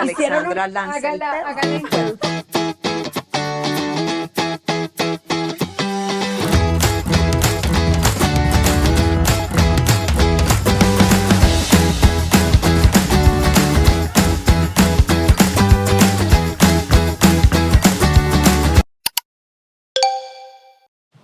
Alexandra lanza el tema. Hágala introducción.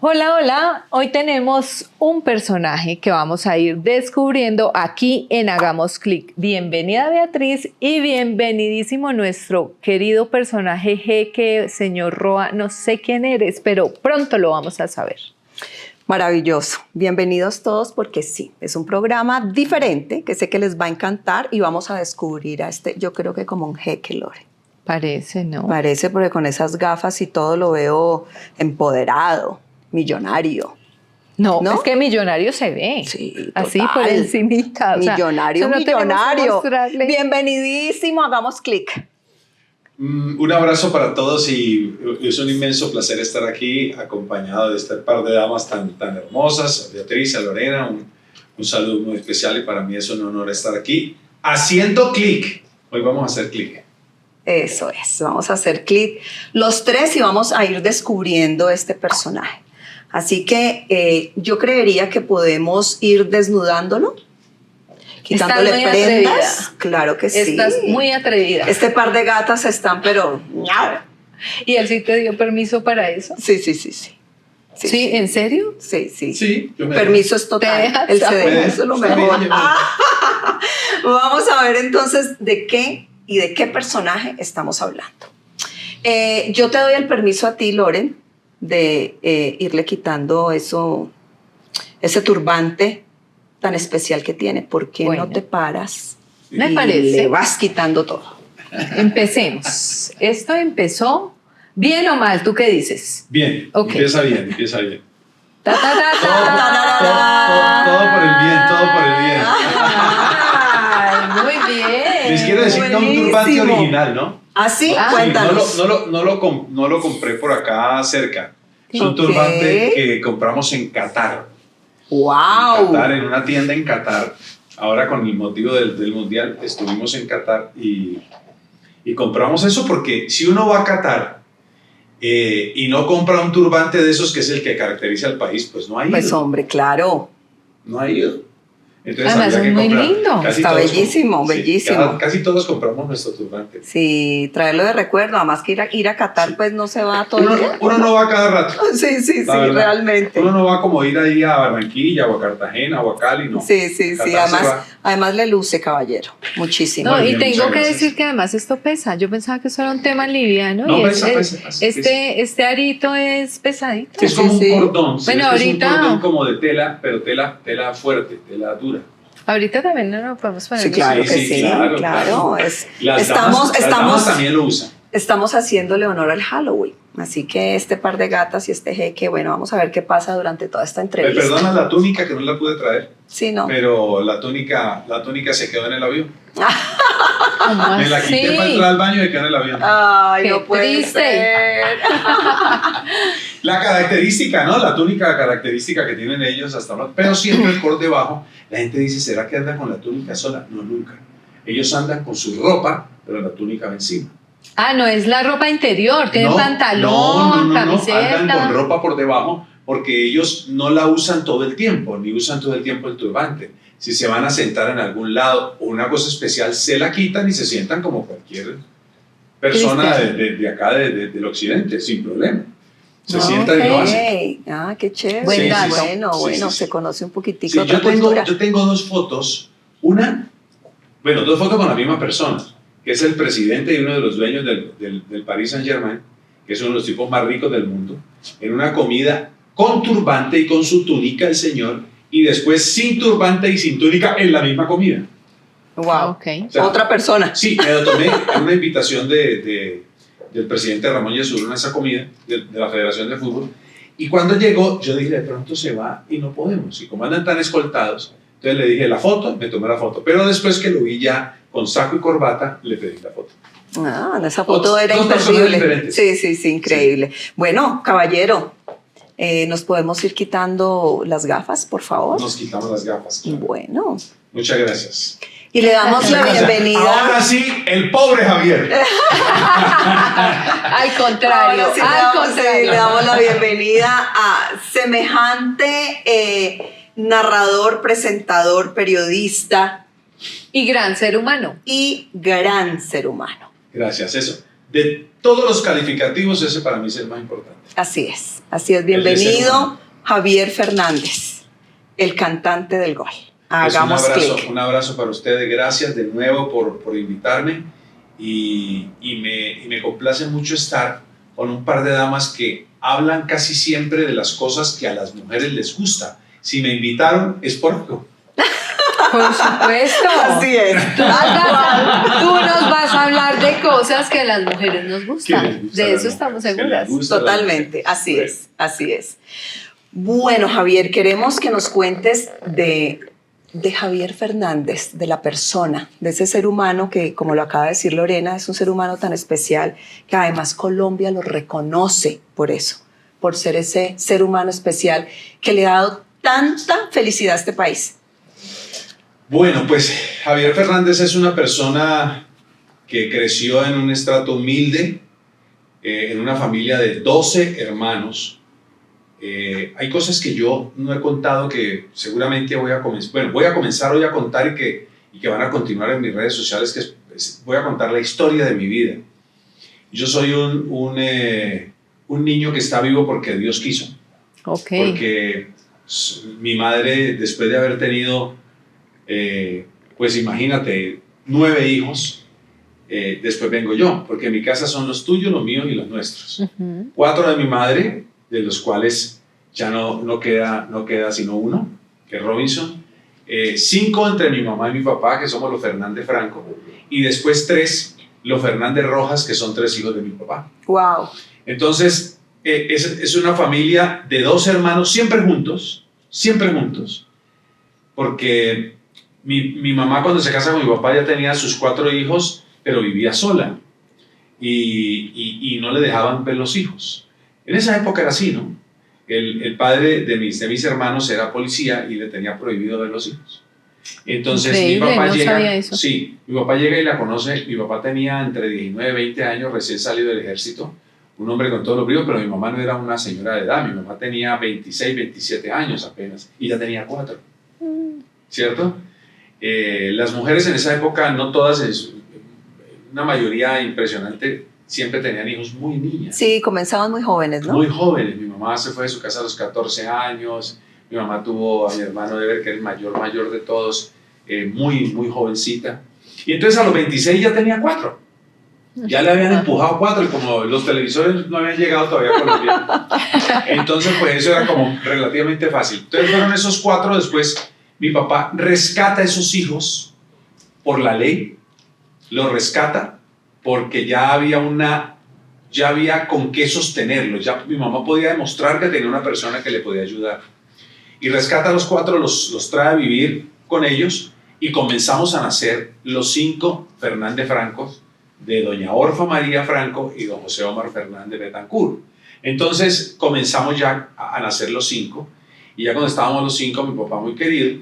Hola, hola. Hoy tenemos un personaje que vamos a ir descubriendo aquí en Hagamos Clic. Bienvenida Beatriz y bienvenidísimo nuestro querido personaje Jeque, señor Roa. No sé quién eres, pero pronto lo vamos a saber. Maravilloso. Bienvenidos todos porque sí, es un programa diferente que sé que les va a encantar y vamos a descubrir a este, yo creo que como un jeque, Lore. Parece, ¿no? Parece porque con esas gafas y todo lo veo empoderado, millonario. No, es que millonario se ve. Sí, total. Así por encimita. Millonario, no millonario. Bienvenidísimo, Hagamos Clic. Un abrazo para todos y es un inmenso placer estar aquí acompañado de este par de damas tan hermosas, Beatriz, a Lorena, un saludo muy especial y para mí es un honor estar aquí haciendo clic. Hoy vamos a hacer clic. Eso es, vamos a hacer clic los tres y vamos a ir descubriendo este personaje. Así que yo creería que podemos ir desnudándolo, quitándole prendas. Claro que sí. Estás muy atrevida. Este par de gatas están, pero... ¿Y él sí te dio permiso para eso? Sí. ¿Sí? ¿En serio? Sí. Permiso es total. Él se deja, eso es lo mejor. Vamos a ver entonces de qué y de qué personaje estamos hablando. Yo te doy el permiso a ti, Loren, de irle quitando ese turbante tan especial que tiene. ¿Por qué no te paras? Me parece. Le vas quitando todo. Empecemos. Esto empezó bien o mal, ¿tú qué dices? Bien, okay. Empieza bien. Todo por el bien. Ay, muy bien. Les quiero decir que un turbante original, ¿no? ¿Ah, sí? Sí, Cuéntanos. no lo compré por acá cerca. Es un turbante que compramos en Qatar. ¡Wow! En Qatar, en una tienda en Qatar. Ahora con el motivo del Mundial estuvimos en Qatar y compramos eso porque si uno va a Qatar y no compra un turbante de esos que es el que caracteriza al país, pues no ha ido. Pues hombre, claro. No ha ido. Entonces, además es muy lindo. Está bellísimo. Casi todos compramos nuestro turbante. Sí, traerlo de recuerdo. Además que ir a Qatar pues no se va todo el día. Uno no va cada rato. Sí, realmente. Uno no va como ir ahí a Barranquilla o a Cartagena o a Cali, no. Sí. Además le luce, caballero. Muchísimo. No, Muy y bien, tengo que decir que además esto pesa. Yo pensaba que eso era un tema liviano. No, y pesa. este arito es pesadito. Es como un cordón. Bueno, ahorita es un cordón como de tela, pero tela fuerte, tela dura. Ahorita también no lo podemos poner. Sí, claro que sí. Claro. Las damas también lo usan. Estamos haciéndole honor al Halloween. Así que este par de gatas y este jeque, bueno, vamos a ver qué pasa durante toda esta entrevista. Me perdonas la túnica que no la pude traer. Sí, no. Pero la túnica se quedó en el avión. ¿Cómo Me la quité así? para entrar al baño y quedó en el avión. Ay, Qué no puede triste. ser. La característica, ¿no? La túnica característica que tienen ellos hasta ahora, pero siempre el corte bajo. La gente dice, ¿será que andan con la túnica sola? No, nunca. Ellos andan con su ropa, pero la túnica va encima. Ah, no es la ropa interior, tiene pantalón, camiseta. Andan con ropa por debajo porque ellos no la usan todo el tiempo, ni usan todo el tiempo el turbante. Si se van a sentar en algún lado o una cosa especial, se la quitan y se sientan como cualquier persona de acá, del occidente, sin problema. Se sientan y lo hacen. Ah, qué chévere. Sí. Se conoce un poquitico Sí, otra cultura. yo tengo dos fotos. Dos fotos con la misma persona, que es el presidente y uno de los dueños del Paris Saint-Germain, que es uno de los tipos más ricos del mundo, en una comida con turbante y con su túnica el señor, y después sin turbante y sin túnica en la misma comida. Wow. Okay. O sea, otra persona. Sí, me lo tomé en una invitación del presidente Ramón Yesurún en esa comida de la Federación de Fútbol, y cuando llegó yo dije, de pronto se va y no podemos, y como andan tan escoltados, entonces le dije la foto, me tomé la foto, pero después que lo vi ya con saco y corbata, le pedí la foto. Ah, esa foto era imperdible. Sí, increíble. Sí. Bueno, caballero, ¿nos podemos ir quitando las gafas, por favor? Nos quitamos las gafas. Claro. Bueno. Muchas gracias. Y le damos la bienvenida. Ahora sí, el pobre Javier. Al contrario, Ahora sí le damos la bienvenida a semejante narrador, presentador, periodista. Y gran ser humano. Y gran ser humano. Gracias, eso. De todos los calificativos, ese para mí es el más importante. Así es. Bienvenido, Javier Fernández, el cantante del gol. Hagamos clic. Un abrazo para ustedes. Gracias de nuevo por invitarme. Y me complace mucho estar con un par de damas que hablan casi siempre de las cosas que a las mujeres les gusta. Si me invitaron, es por algo. Por supuesto. Así es. Tú nos vas a hablar de cosas que a las mujeres nos gustan. De eso estamos seguras. Totalmente. Así es. Bueno, Javier, queremos que nos cuentes de Javier Fernández, de la persona, de ese ser humano que, como lo acaba de decir Lorena, es un ser humano tan especial que además Colombia lo reconoce por eso, por ser ese ser humano especial que le ha dado tanta felicidad a este país. Bueno, pues Javier Fernández es una persona que creció en un estrato humilde, en una familia de 12 hermanos. Hay cosas que yo no he contado que seguramente voy a comenzar hoy a contar y que van a continuar en mis redes sociales, que voy a contar la historia de mi vida. Yo soy un niño que está vivo porque Dios quiso. Okay. Porque mi madre, después de haber tenido, pues imagínate, 9 hijos, después vengo yo, porque en mi casa son los tuyos, los míos y los nuestros. 4 de mi madre, de los cuales ya no queda sino uno, que es Robinson. 5 entre mi mamá y mi papá, que somos los Fernández Franco, y después 3, los Fernández Rojas, que son 3 hijos de mi papá. Wow. Entonces, es una familia de 2 hermanos, siempre juntos, porque mi mamá cuando se casa con mi papá ya tenía sus 4 hijos, pero vivía sola, y no le dejaban ver los hijos. En esa época era así, ¿no? El padre de mis hermanos era policía y le tenía prohibido ver los hijos. Entonces increíble, mi papá no llega, sabía eso. Sí, mi papá llega y la conoce. Mi papá tenía entre 19 y 20 años, recién salido del ejército, un hombre con todos los bríos, pero mi mamá no era una señora de edad. Mi mamá tenía 26, 27 años apenas y ya tenía 4, ¿cierto? Las mujeres en esa época, no todas, una mayoría impresionante, siempre tenían hijos muy niñas. Sí, comenzaban muy jóvenes, ¿no? Muy jóvenes. Mi mamá se fue de su casa a los 14 años. Mi mamá tuvo a mi hermano Ever, que es el mayor de todos, muy jovencita. Y entonces a los 26 ya tenía 4. Ya le habían empujado 4 y como los televisores no habían llegado todavía a Colombia. Entonces pues eso era como relativamente fácil. Entonces fueron esos 4. Después mi papá rescata a esos hijos por la ley. Los rescata porque ya había con qué sostenerlos, ya mi mamá podía demostrar que tenía una persona que le podía ayudar. Y rescata a los 4, los trae a vivir con ellos y comenzamos a nacer los 5 Fernández Francos, de doña Orfa María Franco y don José Omar Fernández Betancourt. Entonces comenzamos ya a nacer los 5, y ya cuando estábamos los 5, mi papá muy querido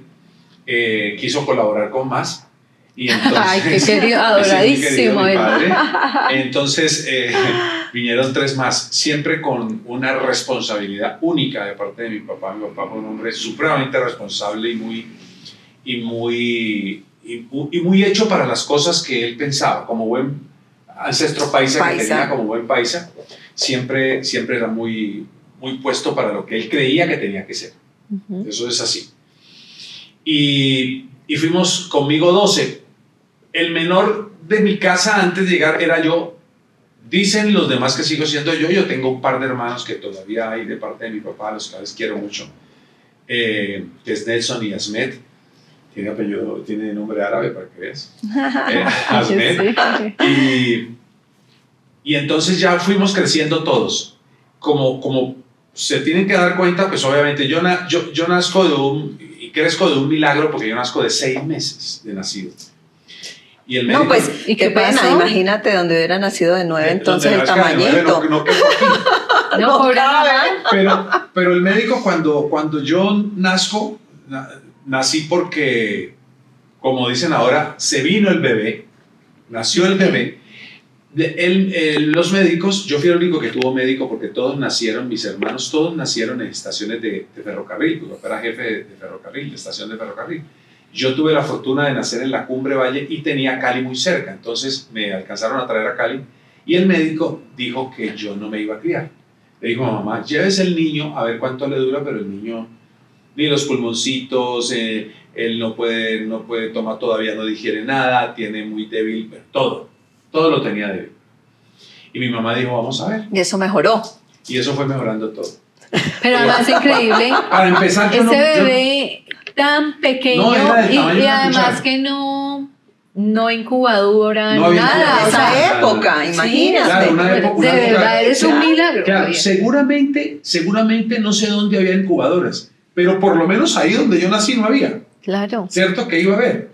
quiso colaborar con más. Y entonces, ay, qué querido, adoradísimo. Mi padre. Entonces vinieron 3 más, siempre con una responsabilidad única de parte de mi papá. Mi papá fue un hombre supremamente responsable y muy hecho para las cosas que él pensaba, como buen ancestro paisa que tenía, como buen paisa, siempre era muy puesto para lo que él creía que tenía que ser. Eso es así. Y fuimos conmigo 12. El menor de mi casa antes de llegar era yo. Dicen los demás que sigo siendo yo. Yo tengo un par de hermanos que todavía hay de parte de mi papá, a los cuales quiero mucho, que es Nelson y Asmed. Tiene apellido, tiene nombre árabe para que veas. Asmed. Y entonces ya fuimos creciendo todos. Como se tienen que dar cuenta, pues obviamente yo nazco y crezco de un milagro, porque yo nazco de 6 meses de nacido. Y el médico, no, pues, ¿y qué pena? Pasó? Imagínate donde hubiera nacido de 9, entonces el tamañito. No quedó aquí. No, pobre mamá. Pero el médico, cuando yo nací porque como dicen ahora, se vino el bebé, nació el bebé. Los médicos, yo fui el único que tuvo médico porque todos nacieron, mis hermanos, todos nacieron en estaciones de ferrocarril, porque era jefe de ferrocarril, de estación de ferrocarril. Yo tuve la fortuna de nacer en la Cumbre Valle y tenía Cali muy cerca, entonces me alcanzaron a traer a Cali y el médico dijo que yo no me iba a criar. Le dijo a mamá, llévese el niño a ver cuánto le dura, pero el niño, ni los pulmoncitos, él no puede tomar todavía, no digiere nada, tiene muy débil, todo lo tenía débil. Y mi mamá dijo, vamos a ver. Y eso mejoró. Y eso fue mejorando todo. Pero además increíble. Para empezar, ese bebé tan pequeño y además que no incubadora, no nada. En esa época, imagínate. Claro, una época, de verdad, es un milagro. Claro, seguramente no sé dónde había incubadoras, pero por lo menos ahí donde yo nací no había. Claro. ¿Cierto? Que iba a haber.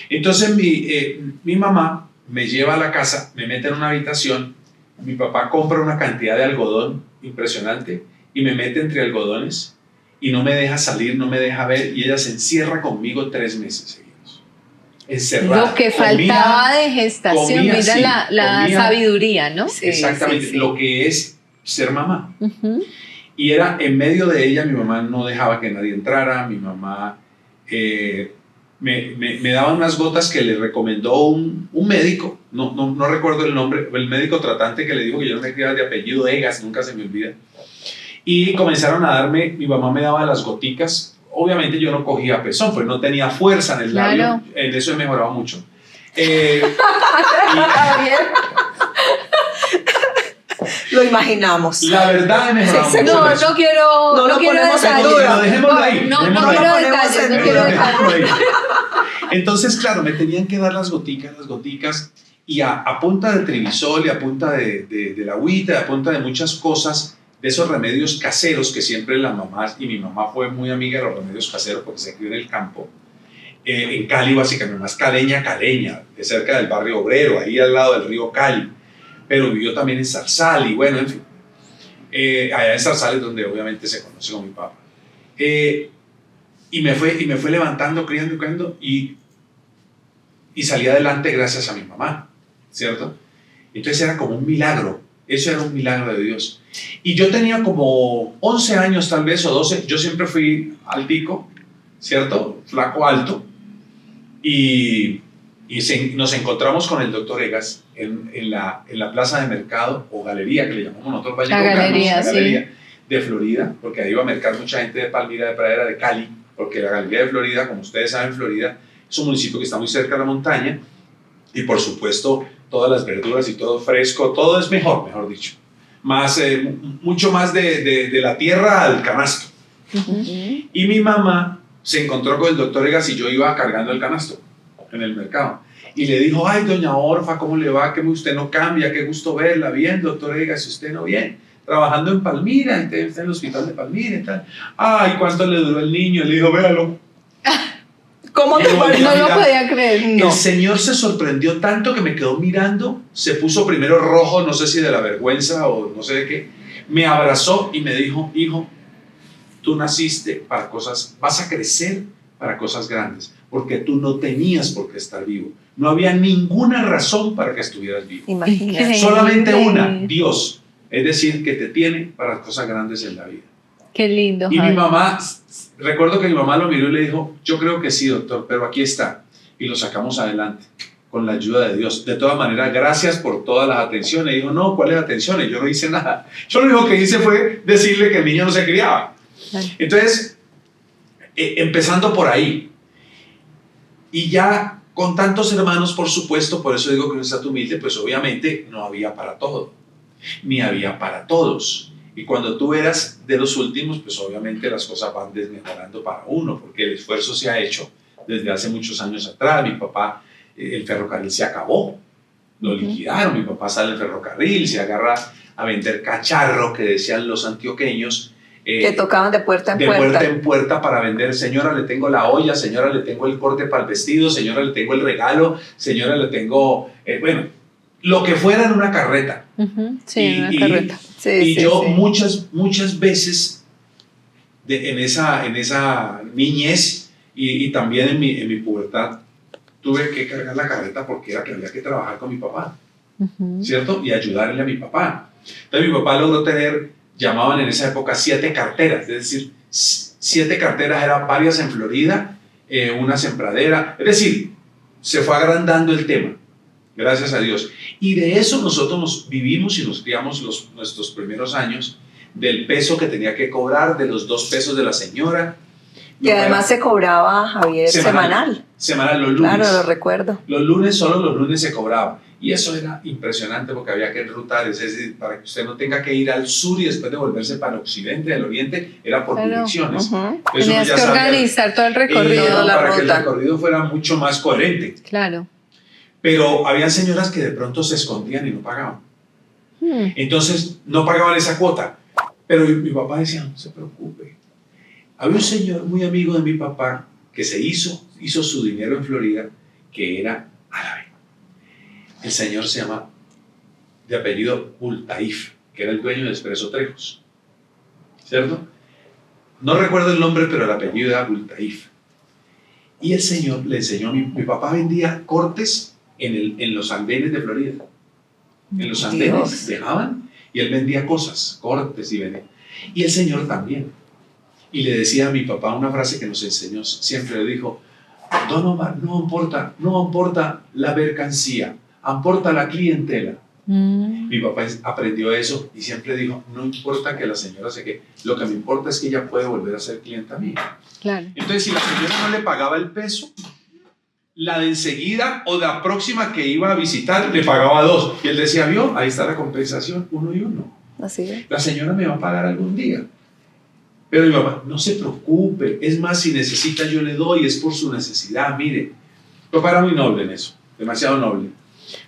Entonces mi mamá me lleva a la casa, me mete en una habitación, mi papá compra una cantidad de algodón impresionante y me mete entre algodones y no me deja salir, no me deja ver, y ella se encierra conmigo 3 meses seguidos. Encerrada. Lo que faltaba de gestación, comía, mira sí, la sabiduría, ¿no? Sí, exactamente, sí. lo que es ser mamá. Uh-huh. Y era en medio de ella, mi mamá no dejaba que nadie entrara, mi mamá me daba unas gotas que le recomendó un médico, no recuerdo el nombre, el médico tratante que le dijo que yo no me criaba de apellido Egas, nunca se me olvida. Y comenzaron a darme, mi mamá me daba las goticas, obviamente yo no cogía pezón, pues no tenía fuerza en el labio, en eso he mejorado mucho. Lo imaginamos. La verdad he mejorado mucho. No quiero detalles. Dejémoslo ahí. No quiero detalles. Entonces, claro, me tenían que dar las goticas, y a punta de Trivisol y a punta de la agüita, a punta de muchas cosas, de esos remedios caseros que siempre las mamás, y mi mamá fue muy amiga de los remedios caseros porque se crió en el campo, en Cali básicamente, más caleña, de cerca del barrio obrero, ahí al lado del río Cali, pero vivió también en Zarzal, y bueno, en fin, allá en Zarzal es donde obviamente se conoce con mi papá. Y me fue levantando, criando, y salí adelante gracias a mi mamá, ¿cierto? Entonces era como un milagro, eso era un milagro de Dios. Y yo tenía como 11 años tal vez, o 12, yo siempre fui altico, ¿cierto? Flaco, alto, y nos encontramos con el doctor Egas en la plaza de mercado, o galería, que le llamamos nosotros, la galería de Florida, porque ahí iba a mercar mucha gente de Palmira, de Pradera, de Cali, porque la galería de Florida, como ustedes saben, Florida es un municipio que está muy cerca de la montaña, y por supuesto todas las verduras y todo fresco, todo es mejor dicho, mucho más de la tierra al canasto. Uh-huh. Y mi mamá se encontró con el doctor Egas y yo iba cargando el canasto en el mercado, y le dijo, ay, doña Orfa, ¿cómo le va? Que usted no cambia, qué gusto verla. Bien, doctor Egas, usted no, bien, trabajando en Palmira, está en el hospital de Palmira y tal. Ay, ¿cuánto le duró el niño? Le dijo, véalo. ¿Cómo te parece? No lo podía creer. No. El señor se sorprendió tanto que me quedó mirando, se puso primero rojo, no sé si de la vergüenza o no sé de qué, me abrazó y me dijo, hijo, tú naciste para cosas, vas a crecer para cosas grandes, porque tú no tenías por qué estar vivo. No había ninguna razón para que estuvieras vivo. Imagínate. Solamente una, Dios. Es decir, que te tiene para cosas grandes en la vida. Qué lindo. Y Javi. mi mamá, recuerdo que mi mamá lo miró y le dijo, yo creo que sí, doctor, pero aquí está. Y lo sacamos adelante, con la ayuda de Dios. De todas maneras, gracias por todas las atenciones. Y dijo, no, ¿cuáles atenciones? Yo no hice nada. Yo lo único que hice fue decirle que el niño no se criaba. Entonces, empezando por ahí. Y ya con tantos hermanos, por supuesto, por eso digo que un estatus humilde, pues obviamente no había para todo, ni había para todos. Y cuando tú eras de los últimos, pues obviamente las cosas van desmejorando para uno, porque el esfuerzo se ha hecho desde hace muchos años atrás. Mi papá, el ferrocarril se acabó, lo liquidaron, mi papá sale del ferrocarril, se agarra a vender cacharro, que decían los antioqueños, que tocaban de puerta en de puerta. puerta en puerta para vender. Señora, le tengo la olla, señora, le tengo el corte para el vestido, señora, le tengo el regalo, señora, le tengo, bueno, lo que fuera en una carreta. Uh-huh. Sí, una carreta. Y yo muchas veces en esa niñez y también en mi pubertad, tuve que cargar la carreta porque era que había que trabajar con mi papá, ¿cierto? Y ayudarle a mi papá. Entonces mi papá logró tener, llamaban en esa época 7 carteras, es decir, 7 carteras, eran varias en Florida, unas en Pradera, es decir, se fue agrandando el tema, gracias a Dios. Y de eso nosotros nos vivimos y nos criamos nuestros primeros años, del peso que tenía que cobrar, de los 2 pesos de la señora. Y además se cobraba, Javier, semanal. Semanal, los lunes. Claro, lo recuerdo. Los lunes, solo los lunes se cobraba. Y eso era impresionante porque había que enrutar, es decir, para que usted no tenga que ir al sur y después de volverse para el occidente, del oriente, era por direcciones. Tenías que organizar todo el recorrido. Para que el recorrido fuera mucho más coherente. Claro. Pero había señoras que de pronto se escondían y no pagaban. Entonces, no pagaban esa cuota. Pero mi papá decía, no se preocupe. Había un señor muy amigo de mi papá que hizo su dinero en Florida, que era árabe. El señor se llama, de apellido Bultaif, que era el dueño de Expreso Trejos, ¿cierto? No recuerdo el nombre, pero el apellido era Bultaif. Y el señor le enseñó, mi papá vendía cortes en los andenes de Florida. En los andenes dejaban y él vendía cosas, cortes y vendía. Y el señor también. Y le decía a mi papá una frase que nos enseñó, siempre le dijo, Don Omar, no importa la mercancía, importa la clientela. Mi papá aprendió eso y siempre dijo, no importa que la señora se quede, lo que me importa es que ella puede volver a ser clienta mía. Claro. Entonces, si la señora no le pagaba el peso, la de enseguida o la próxima que iba a visitar le pagaba 2. Y él decía, ¿vio? Ahí está la compensación, 1 y 1. Así es. La señora me va a pagar algún día. Pero mi papá, no se preocupe, es más, si necesita yo le doy, es por su necesidad, mire. Mi papá era muy noble en eso, demasiado noble.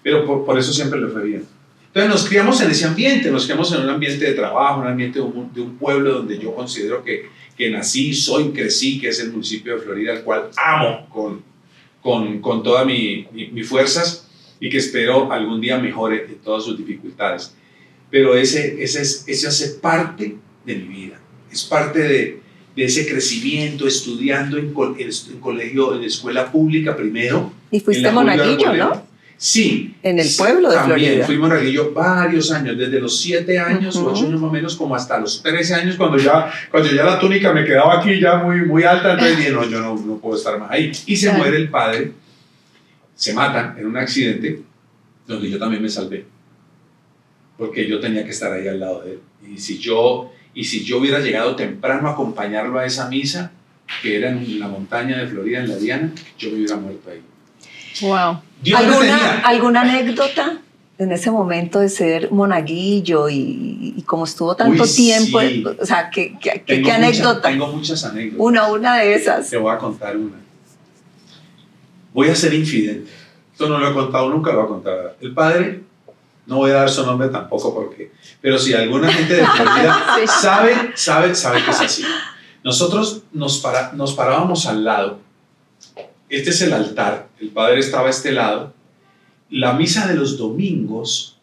Pero por eso siempre le fue bien. Entonces nos criamos en ese ambiente, nos criamos en un ambiente de trabajo, un ambiente de un pueblo donde yo considero que nací, crecí, que es el municipio de Florida, el cual amo con todas mis fuerzas y que espero algún día mejore en todas sus dificultades. Pero ese hace parte de mi vida, es parte de ese crecimiento, estudiando en colegio, en escuela pública primero. Y fuiste monaguillo, ¿no? Sí. En el pueblo de también, Florida. Fui monaguillo varios años, desde los 7 años, 8 años más o menos, como hasta los 13 años, cuando ya la túnica me quedaba aquí ya muy alta, entonces dije, no, yo no puedo estar más ahí. Y se muere el padre, se matan en un accidente, donde yo también me salvé, porque yo tenía que estar ahí al lado de él. Y si yo hubiera llegado temprano a acompañarlo a esa misa, que era en la montaña de Florida, en la Diana, yo me hubiera muerto ahí. Wow. ¿Alguna anécdota en ese momento de ser monaguillo y como estuvo tanto tiempo? Sí. O sea, ¿qué anécdota? Tengo muchas anécdotas. Una de esas. Te voy a contar una. Voy a ser infidente. Esto no lo he contado nunca, lo voy a contar. El padre, no voy a dar su nombre tampoco pero si alguna gente de Florida sabe que es así. Nosotros nos parábamos al lado. Este es el altar, el padre estaba a este lado. La misa de los domingos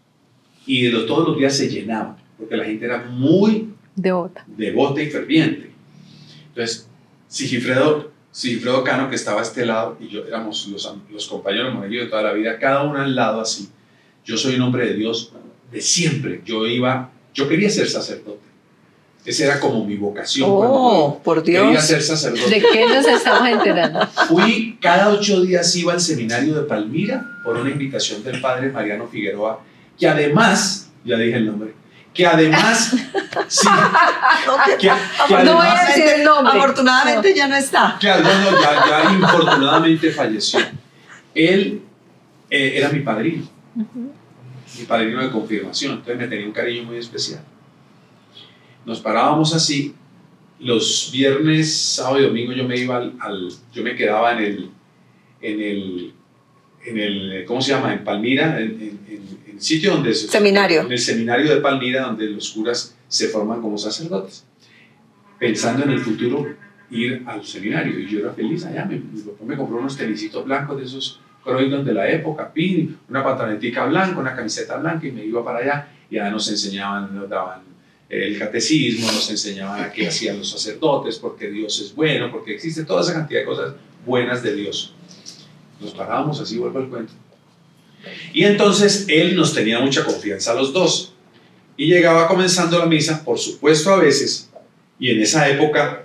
y de todos los días se llenaba, porque la gente era muy devota y ferviente. Entonces, Sigifredo Cano, que estaba a este lado, y yo éramos los compañeros monaguillos de toda la vida, cada uno al lado así. Yo soy un hombre de Dios de siempre. Yo quería ser sacerdote. Esa era como mi vocación. Por Dios. Quería ser sacerdote. ¿De qué nos estamos enterando? Cada 8 días iba al seminario de Palmira por una invitación del padre Mariano Figueroa, que además, ya dije el nombre, sí, no voy a decir el nombre. Afortunadamente ya no está. Claro, ya infortunadamente falleció. Él era mi padrino, mi padrino de confirmación, entonces me tenía un cariño muy especial. Nos parábamos así, los viernes, sábado y domingo yo me quedaba en el ¿cómo se llama? En Palmira, en el sitio donde seminario. En el seminario de Palmira, donde los curas se forman como sacerdotes, pensando en el futuro ir al seminario. Y yo era feliz allá, mi papá me compró unos tenisitos blancos de esos Croydon de la época, una pantalonetica blanca, una camiseta blanca, y me iba para allá, y allá nos daban el catecismo, nos enseñaban a qué hacían los sacerdotes, porque Dios es bueno, porque existe toda esa cantidad de cosas buenas de Dios. Nos parábamos así, vuelvo al cuento. Y entonces él nos tenía mucha confianza a los dos. Y llegaba comenzando la misa, por supuesto a veces, y en esa época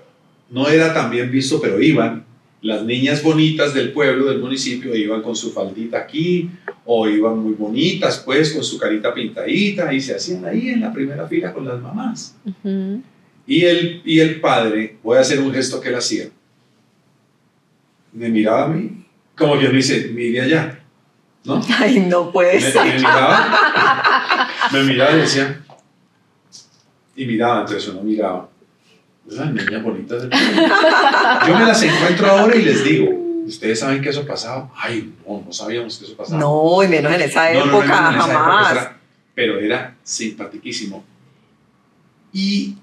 no era tan bien visto, pero iban las niñas bonitas del pueblo, del municipio, iban con su faldita aquí, o iban muy bonitas, pues, con su carita pintadita, y se hacían ahí en la primera fila con las mamás. Ujú. Y el padre, voy a hacer un gesto que él hacía, me miraba a mí, como que me dice, mire allá, ¿no? Ay, no puede ser. Me miraba y decía, y miraba, entonces uno miraba, esas niñas bonitas del pueblo. Yo me las encuentro ahora y les digo, ¿ustedes saben que eso pasaba? Ay, no sabíamos que eso pasaba. No, y menos en esa época, en esa jamás. época pero era simpaticísimo. Y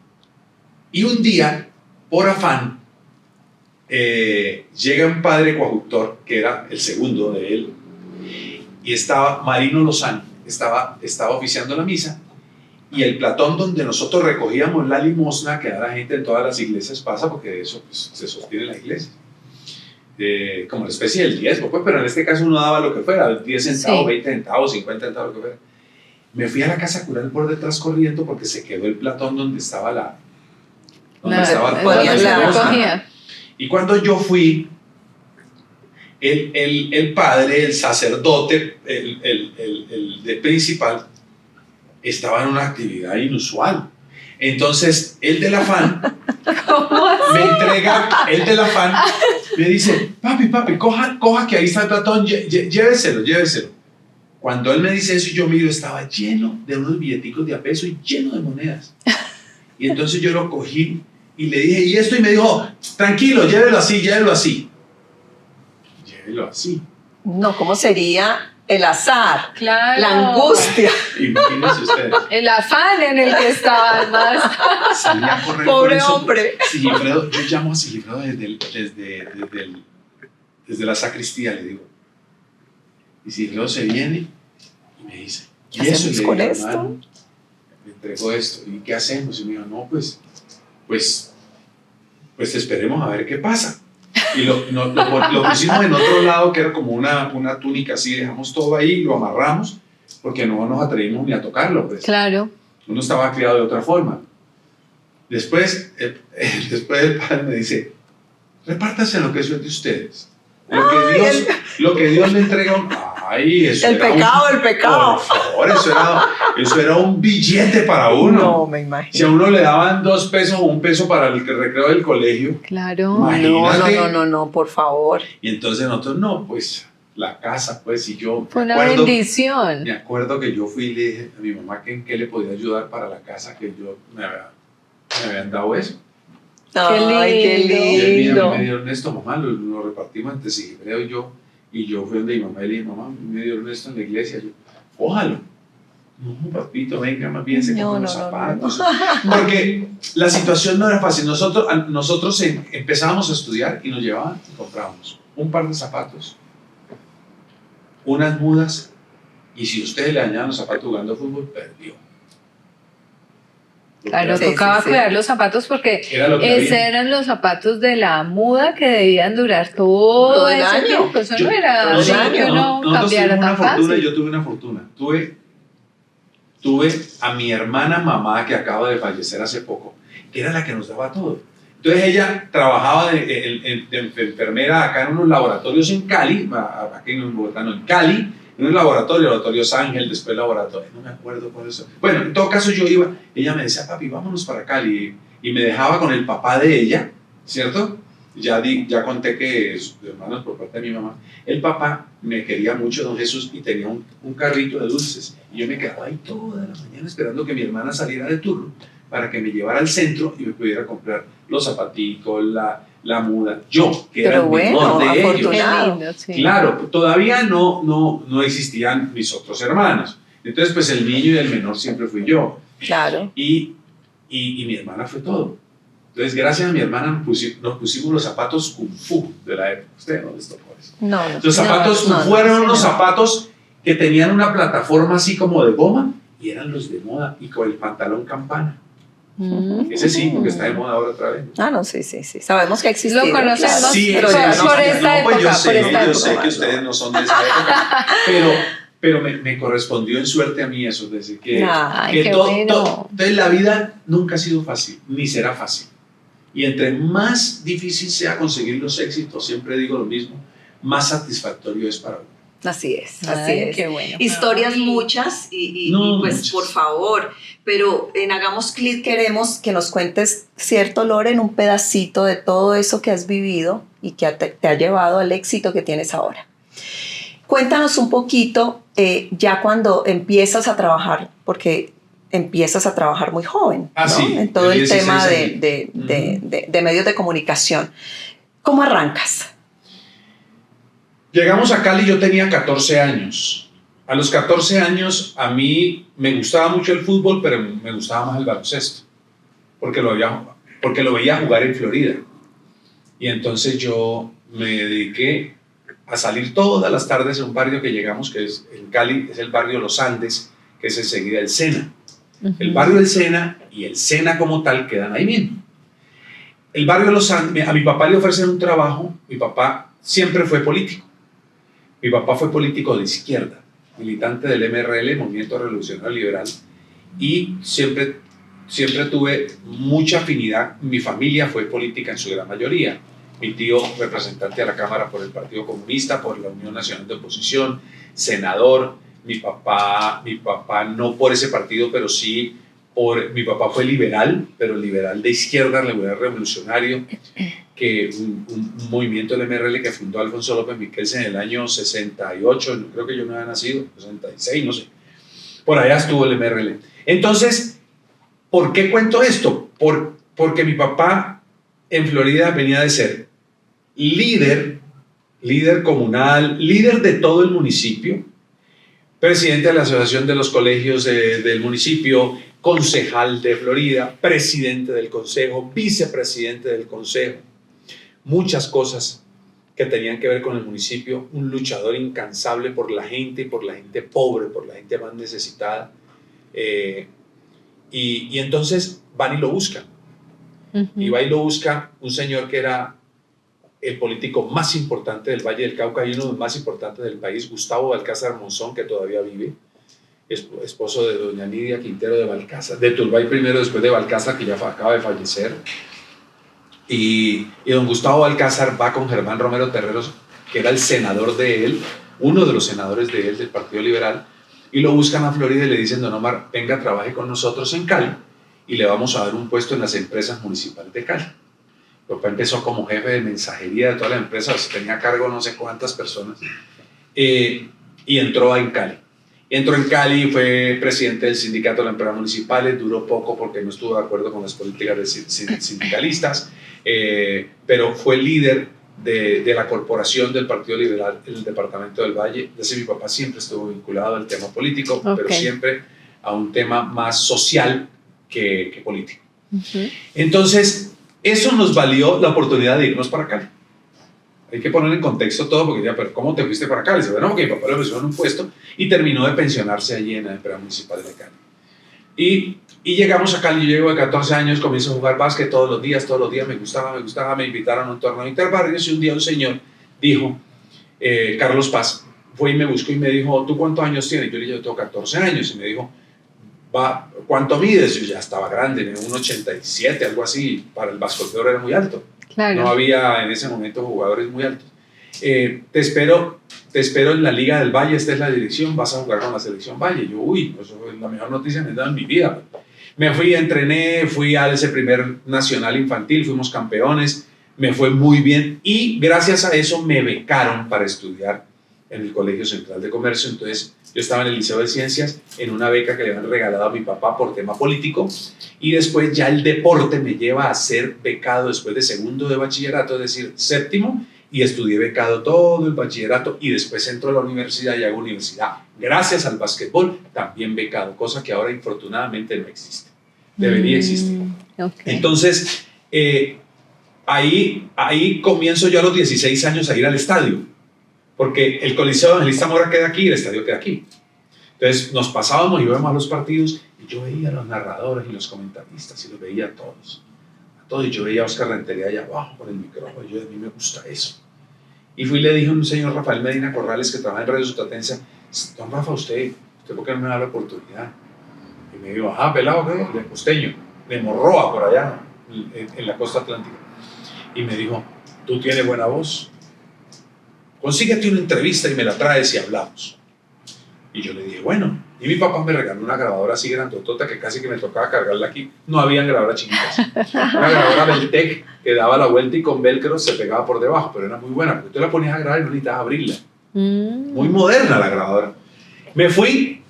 un día, por afán, llega un padre coadjutor, que era el segundo de él, y estaba Marino Lozano, estaba oficiando la misa, y el platón donde nosotros recogíamos la limosna, que a la gente en todas las iglesias pasa, porque de eso pues, se sostiene la iglesia, como una especie del diezmo, pues, pero en este caso uno daba lo que fuera, 10 centavos, sí. 20 centavos, 50 centavos, lo que fuera. Me fui a la casa cural por detrás corriendo porque se quedó el platón donde estaba la recogía. Y cuando yo fui, el padre, el sacerdote, el de principal, estaba en una actividad inusual. Entonces, el del afán me entrega, el del afán me dice, papi, coja que ahí está el platón, lléveselo. Cuando él me dice eso, yo miro, estaba lleno de unos billeticos de a peso y lleno de monedas. Y entonces yo lo cogí y le dije, ¿y esto? Y me dijo, tranquilo, llévelo así. Llévelo así. No, ¿cómo sería el azar? Claro. La angustia. Imagínense ustedes. El afán en el que estaba además. Pobre hombre. Sigifredo, yo llamo a Sigifredo desde la sacristía, le digo. Y Sigifredo se viene y me dice, ¿y ¿Qué eso? hacemos Y le con digo, esto? hermano, me entregó esto. ¿Y qué hacemos? Y me dijo, no, pues esperemos a ver qué pasa. Y lo pusimos en otro lado, que era como una túnica así, dejamos todo ahí, lo amarramos, porque no nos atrevimos ni a tocarlo. Pues. Claro. Uno estaba criado de otra forma. Después el padre me dice, repártanse lo que eso es de ustedes. Lo que Dios le entrega a un... Ay, eso el pecado. Por favor, eso era un billete para uno. No, me imagino. Si a uno le daban 2 pesos o 1 peso para el recreo del colegio. Claro. Imagínate. No, por favor. Y entonces nosotros, no, pues, la casa, pues, y yo... Fue una bendición. Me acuerdo que yo fui y le dije a mi mamá que en qué le podía ayudar para la casa, que yo me habían dado eso. Ay, qué lindo. Y me dieron esto, mamá, lo repartimos entre Sigifredo y yo fui donde mi mamá y le dije, mamá, me dieron esto en la iglesia. Yo, ójalo. No, papito, venga, más bien se compran los zapatos. No. Porque la situación no era fácil. Nosotros empezábamos a estudiar y nos llevaban y comprábamos un par de zapatos, unas mudas, y si ustedes le dañaban los zapatos jugando fútbol, perdió. Claro, tocaba cuidar los zapatos porque eran los zapatos de la muda que debían durar todo ese año. tiempo. Eso no era que uno cambiara tan fácil. Yo tuve una fortuna. Tuve a mi hermana mamá que acaba de fallecer hace poco, que era la que nos daba todo. Entonces ella trabajaba de enfermera acá en unos laboratorios en Cali, aquí en Bogotá, no, en Cali, en un laboratorios Ángel, después laboratorio, no me acuerdo cuál es eso. Bueno, en todo caso yo iba, ella me decía, papi, vámonos para Cali, y me dejaba con el papá de ella, ¿cierto? Ya conté que sus hermanos por parte de mi mamá, el papá me quería mucho, don Jesús, y tenía un carrito de dulces, y yo me quedaba ahí toda la mañana esperando que mi hermana saliera de turno, para que me llevara al centro y me pudiera comprar los zapaticos, la muda, yo, que era el menor de ellos. Lindo, sí. Claro, todavía no existían mis otros hermanos. Entonces, pues el niño y el menor siempre fui yo. Claro. Y mi hermana fue todo. Entonces, gracias a mi hermana nos pusimos los zapatos Kung Fu de la época. ¿Ustedes no les tocó eso? No. Los zapatos Kung Fu eran unos zapatos que tenían una plataforma así como de goma y eran los de moda y con el pantalón campana. Ese sí, porque está de moda ahora otra vez. No, sí. Sabemos que existe. Lo conocemos Sí, por esta época. Yo sé que ustedes no son de esa época, pero me correspondió en suerte a mí eso, es decir, que entonces la vida nunca ha sido fácil, ni será fácil. Y entre más difícil sea conseguir los éxitos, siempre digo lo mismo, más satisfactorio es para uno. Así es. Qué bueno. Historias muchas y pues muchas. Por favor, pero en Hagamos Clic queremos que nos cuentes, cierto, Loren, un pedacito de todo eso que has vivido y que te ha llevado al éxito que tienes ahora. Cuéntanos un poquito ya cuando empiezas a trabajar, porque empiezas a trabajar muy joven, ¿no? Sí, en todo el tema de medios de comunicación. ¿Cómo arrancas? Llegamos a Cali, yo tenía 14 años. A los 14 años a mí me gustaba mucho el fútbol, pero me gustaba más el baloncesto, porque lo veía jugar en Florida. Y entonces yo me dediqué a salir todas las tardes en un barrio que llegamos, que es en Cali, es el barrio Los Andes, que es enseguida el Sena. El barrio del Sena y el Sena como tal quedan ahí mismo. El barrio Los Andes, a mi papá le ofrecen un trabajo, mi papá siempre fue político. Mi papá fue político de izquierda, militante del MRL, Movimiento Revolucionario Liberal, y siempre tuve mucha afinidad. Mi familia fue política en su gran mayoría. Mi tío, representante de la Cámara por el Partido Comunista, por la Unión Nacional de Oposición, senador. Mi papá no por ese partido, pero sí mi papá fue liberal, pero liberal de izquierda, liberal revolucionario, que un movimiento del MRL que fundó Alfonso López Miquelsen en el año 68, creo que yo no había nacido, 66, no sé. Por allá estuvo el MRL. Entonces, ¿por qué cuento esto? Porque mi papá en Florida venía de ser líder comunal, líder de todo el municipio, presidente de la Asociación de los Colegios del municipio, concejal de Florida, presidente del consejo, vicepresidente del consejo, muchas cosas que tenían que ver con el municipio, un luchador incansable por la gente y por la gente pobre, por la gente más necesitada. Y entonces van y lo buscan. Y va y lo busca un señor que era el político más importante del Valle del Cauca y uno de los más importantes del país, Gustavo Balcázar Monzón, que todavía vive, esposo de doña Nidia Quintero de Balcázar, de Turbay primero, después de Balcázar, que ya acaba de fallecer. Y don Gustavo Balcázar va con Germán Romero Terreros, que era el senador de él, uno de los senadores de él, del Partido Liberal, y lo buscan a Florida y le dicen: don Omar, venga, trabaje con nosotros en Cali y le vamos a dar un puesto en las empresas municipales de Cali. Mi papá empezó como jefe de mensajería de todas las empresas, tenía a cargo no sé cuántas personas, y entró en Cali. Entró en Cali, fue presidente del sindicato de las empresas municipales, duró poco porque no estuvo de acuerdo con las políticas de sindicalistas, pero fue líder de la corporación del Partido Liberal en el departamento del Valle. Entonces mi papá siempre estuvo vinculado al tema político, pero siempre a un tema más social que político. Entonces, eso nos valió la oportunidad de irnos para Cali. Hay que poner en contexto todo, porque ya, pero ¿cómo te fuiste para Cali? Dice, bueno, porque mi papá le ofreció un puesto y terminó de pensionarse allí en la empresa municipal de Cali. Y llegamos a Cali, yo llego de 14 años, comienzo a jugar básquet todos los días, me gustaba, me invitaron a un torneo interbarrios y un día un señor dijo, Carlos Paz, fue y me buscó y me dijo, ¿tú cuántos años tienes? Yo le dije, yo tengo 14 años, y me dijo, ¿cuánto mides? Yo ya estaba grande, 1,87, algo así, para el basquetbol era muy alto. Claro. No había en ese momento jugadores muy altos. Te espero en la Liga del Valle, esta es la dirección, vas a jugar con la selección Valle. Yo, eso fue la mejor noticia que me he dado en mi vida. Me fui, entrené, fui a ese primer nacional infantil, fuimos campeones, me fue muy bien y gracias a eso me becaron para estudiar en el Colegio Central de Comercio. Entonces yo estaba en el Liceo de Ciencias en una beca que le habían regalado a mi papá por tema político, y después ya el deporte me lleva a ser becado después de segundo de bachillerato, es decir, séptimo, y estudié becado todo el bachillerato y después entro a la universidad y hago universidad gracias al básquetbol, también becado, cosa que ahora infortunadamente no existe, debería existir. Entonces ahí comienzo yo a los 16 años a ir al estadio, porque el Coliseo Evangelista Mora queda aquí y el estadio queda aquí. Entonces nos pasábamos y íbamos a los partidos y yo veía a los narradores y los comentaristas y los veía a todos. Y yo veía a Oscar Rentería allá abajo con el micrófono y yo, a mí me gusta eso. Y fui y le dije a un señor Rafael Medina Corrales que trabaja en Radio Sotatensa, don Rafa, ¿usted por qué no me da la oportunidad? Y me dijo, pelado, ¿qué? De costeño, de Morroa, por allá, en la costa atlántica. Y me dijo, tú tienes buena voz, consíguete una entrevista y me la traes y hablamos. Y yo le dije, bueno, y mi papá me regaló una grabadora así grandotota que casi que me tocaba cargarla aquí. No habían grabadoras chiquitas. Una grabadora Beltec que daba la vuelta y con velcro se pegaba por debajo, pero era muy buena porque tú la ponías a grabar y no necesitabas abrirla. Muy moderna la grabadora. Me fui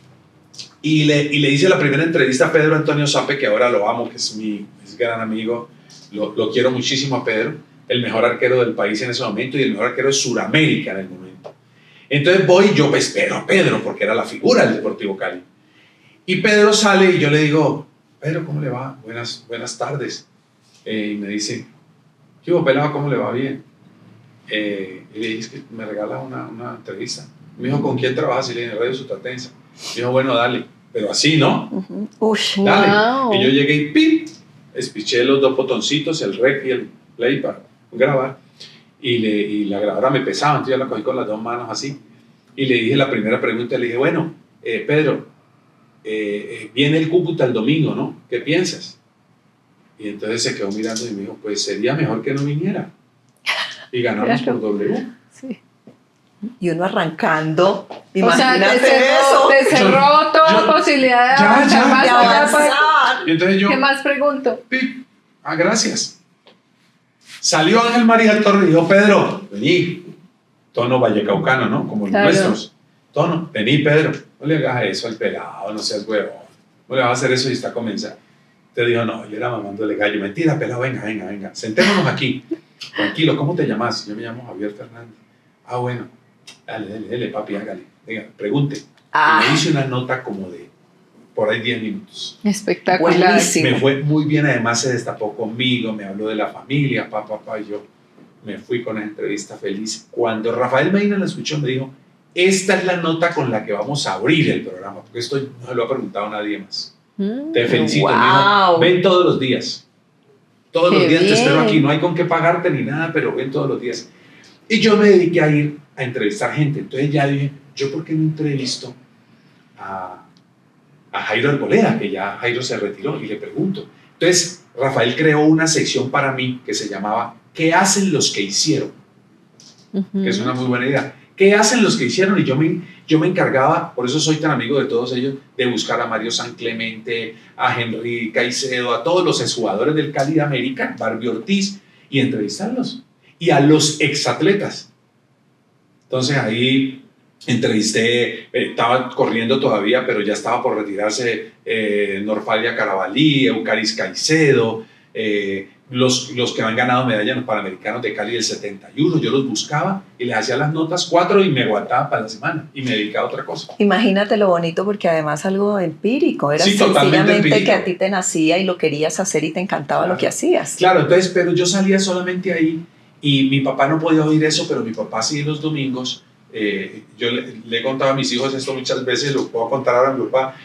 y le hice la primera entrevista a Pedro Antonio Sape, que ahora lo amo, que es mi gran amigo. Lo quiero muchísimo a Pedro, el mejor arquero del país en ese momento y el mejor arquero de Sudamérica en el momento. Entonces voy, yo espero a Pedro, porque era la figura del Deportivo Cali. Y Pedro sale y yo le digo, Pedro, ¿cómo le va? Buenas tardes. Y me dice, ¿qué hubo, pelado? ¿Cómo le va? Bien. Y le dije, es que me regala una entrevista. Me dijo, ¿con quién trabajas? Y le dije, en Radio Sotatensa. Me dijo, bueno, dale. Pero así, ¿no? Dale. Wow. Y yo llegué y ¡pim! Espiché los dos botoncitos, el rec y el play para grabar. Y la grabadora me pesaba, entonces yo la cogí con las dos manos así. Y le dije la primera pregunta, le dije, bueno, Pedro, viene el Cúcuta el domingo, ¿no? ¿Qué piensas? Y entonces se quedó mirando y me dijo, pues sería mejor que no viniera. Y ganamos por W. Sí. Y uno arrancando, O imagínate sea, eso. te cerró toda posibilidad de avanzar más de allá, avanzar. Y entonces yo, ¿Qué más pregunto? ¡pip! Gracias. Salió Ángel María Torres y dijo, Pedro, vení. Tono vallecaucano, ¿no? Como Claro. los nuestros. Tono, vení, Pedro. No le hagas eso al pelado, no seas huevón. No le vas a hacer eso y está comenzando. Te dijo, no, yo era mamándole gallo. Mentira, pelado, venga. Sentémonos aquí. Tranquilo, ¿cómo te llamas? Yo me llamo Javier Fernández. Ah, bueno. Dale, papi, hágale. Venga, pregunte. Y me hice una nota como de por ahí 10 minutos. Espectacular. Buenísimo. Me fue muy bien, además se destapó conmigo, me habló de la familia, y yo me fui con la entrevista feliz. Cuando Rafael Medina la escuchó, me dijo, esta es la nota con la que vamos a abrir el programa, porque esto no se lo ha preguntado nadie más. Te felicito, Wow. me dijo, ven todos los días. Todos Qué los días te bien. espero aquí, no hay con qué pagarte ni nada, pero ven todos los días. Y yo me dediqué a ir a entrevistar gente. Entonces ya dije, ¿yo por qué no entrevisto a Jairo Arboleda, que ya Jairo se retiró? Y le pregunto. Entonces Rafael creó una sección para mí que se llamaba ¿Qué hacen los que hicieron? Que es una muy buena idea. ¿Qué hacen los que hicieron? Y yo me encargaba, por eso soy tan amigo de todos ellos, de buscar a Mario San Clemente, a Henry Caicedo, a todos los exjugadores del Cali de América, Barbie Ortiz, y entrevistarlos. Y a los exatletas. Entonces ahí entrevisté, estaba corriendo todavía, pero ya estaba por retirarse Norfalia Carabalí, Eucaris Caicedo, los que han ganado medallas en los Panamericanos de Cali del 71, yo los buscaba y les hacía las notas 4 y me aguantaba para la semana y me dedicaba a otra cosa. Imagínate lo bonito, porque además algo empírico, era Sí, totalmente sencillamente empírico. que a ti te nacía y lo querías hacer y te encantaba Claro. lo que hacías. Claro, entonces, pero yo salía solamente ahí y mi papá no podía oír eso, pero mi papá sí los domingos, yo le he contado a mis hijos esto muchas veces, lo puedo contar ahora a mi papá.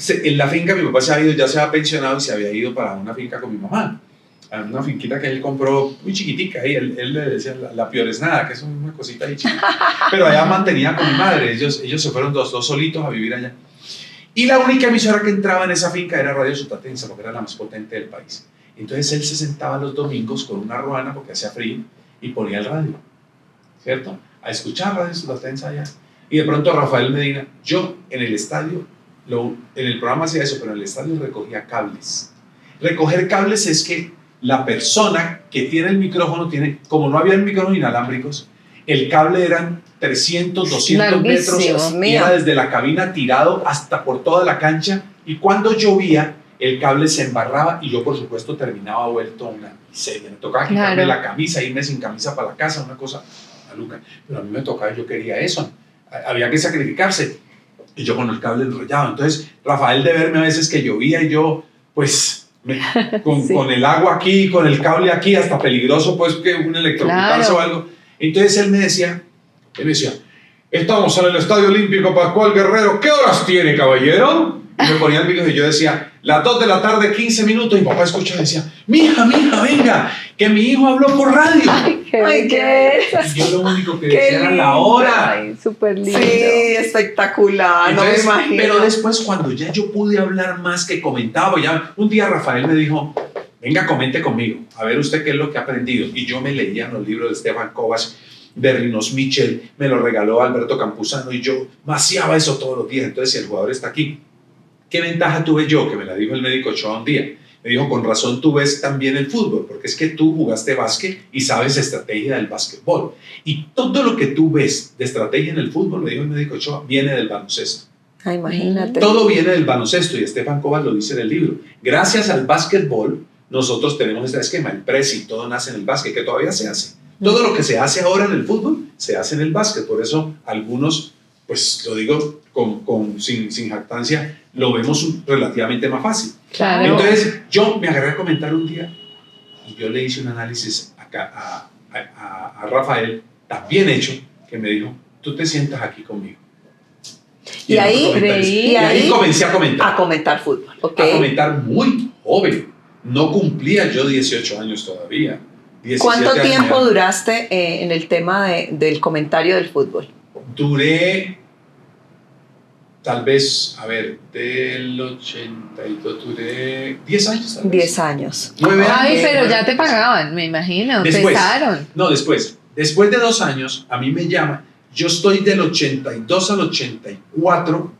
En la finca mi papá se había ido, ya se había pensionado y se había ido para una finca con mi mamá. A una finquita que él compró muy chiquitica ahí, él le decía la Pioresnada, que es una cosita ahí chiquita, pero allá mantenía con mi madre, ellos se fueron dos solitos a vivir allá. Y la única emisora que entraba en esa finca era Radio Sotatensa, porque era la más potente del país. Entonces él se sentaba los domingos con una ruana, porque hacía frío, y ponía el radio, ¿cierto? A escuchar Radio Sotatensa allá. Y de pronto Rafael Medina, yo en el estadio, en el programa hacía eso, pero en el estadio recogía cables. Recoger cables es que la persona que tiene el micrófono como no había micrófonos inalámbricos, el cable eran 300, 200 metros, Dios mío. era desde la cabina tirado hasta por toda la cancha, y cuando llovía el cable se embarraba y yo por supuesto terminaba vuelto una miseria, me tocaba quitarme la camisa, irme sin camisa para la casa, una cosa maluca, pero a mí me tocaba, yo quería eso, había que sacrificarse, y yo con el cable enrollado. Entonces Rafael, de verme a veces que llovía y yo pues Sí. con el agua aquí, con el cable aquí, hasta peligroso pues que un electrocutarse o algo. Entonces él me decía, estamos en el Estadio Olímpico Pascual Guerrero, ¿qué horas tiene, caballero? Y me ponía el micro y yo decía, las 2 de la tarde, 15 minutos, y mi papá escuchaba y decía, mija, venga, que mi hijo habló por radio. Ay, qué Y yo lo único que decía era la hora. Ay, súper lindo. Sí, espectacular, Entonces, no me imagino. pero después, cuando ya yo pude hablar más que comentaba, ya un día Rafael me dijo, venga, comente conmigo, a ver usted qué es lo que ha aprendido. Y yo me leía los libros de Stefan Kovacs, de Rinos Michel, me lo regaló Alberto Campuzano, y yo vaciaba eso todos los días. Entonces, si el jugador está aquí, ¿qué ventaja tuve yo? Que me la dijo el médico Ochoa un día. Me dijo, con razón tú ves también el fútbol, porque es que tú jugaste básquet y sabes estrategia del básquetbol. Y todo lo que tú ves de estrategia en el fútbol, me dijo el médico Ochoa, viene del baloncesto. Ay, imagínate. Todo viene del baloncesto, y Stefan Kovacs lo dice en el libro. Gracias al básquetbol, nosotros tenemos este esquema, el pressing, todo nace en el básquet, que todavía se hace. Todo lo que se hace ahora en el fútbol, se hace en el básquet. Por eso algunos, pues lo digo sin jactancia, lo vemos relativamente más fácil. Claro. Entonces yo me agarré a comentar un día y yo le hice un análisis a Rafael, también hecho, que me dijo, tú te sientas aquí conmigo. Y ahí comencé a comentar. A comentar fútbol. A comentar muy joven. No cumplía yo 18 años todavía. ¿Cuánto tiempo años. duraste en el tema del comentario del fútbol? Duré, tal vez, a ver, del 82, duré 10 años. Tal vez. 10 años. 9 años. Ay, pero ya te pagaban, me imagino. Después, Empezaron. No, después de 2 años, a mí me llama. Yo estoy del 82 al 84,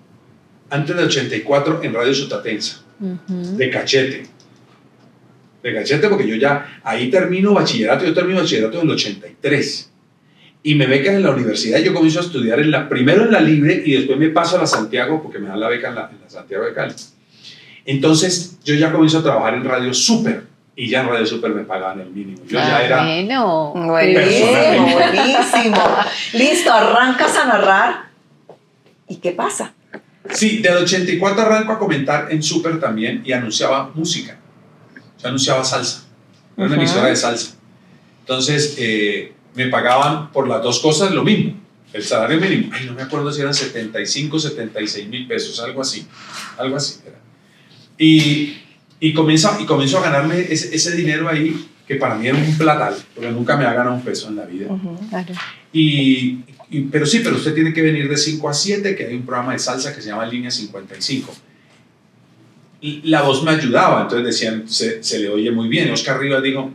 antes del 84 en Radio Sotatensa, de cachete. De cachete, porque yo ya ahí termino bachillerato, yo termino bachillerato en el 83. Y me becan en la universidad, yo comienzo a estudiar primero en la Libre y después me paso a la Santiago, porque me dan la beca en la Santiago de Cali. Entonces yo ya comienzo a trabajar en Radio Super, y ya en Radio Super me pagaban el mínimo. Yo ya era... Bueno, buenísimo. Listo, arrancas a narrar. ¿Y qué pasa? Sí, del 84 arranco a comentar en Super también y anunciaba música. Yo anunciaba salsa, era una emisora de salsa. Entonces me pagaban por las dos cosas lo mismo, el salario mínimo. Ay, no me acuerdo si eran 75, 76 mil pesos, algo así era. Y comienzo a ganarme ese dinero ahí, que para mí era un platal, porque nunca me ha ganado un peso en la vida. claro. Pero usted tiene que venir de 5 a 7, que hay un programa de salsa que se llama Línea 55. Y la voz me ayudaba, entonces decían, se le oye muy bien. Oscar Rivas dijo,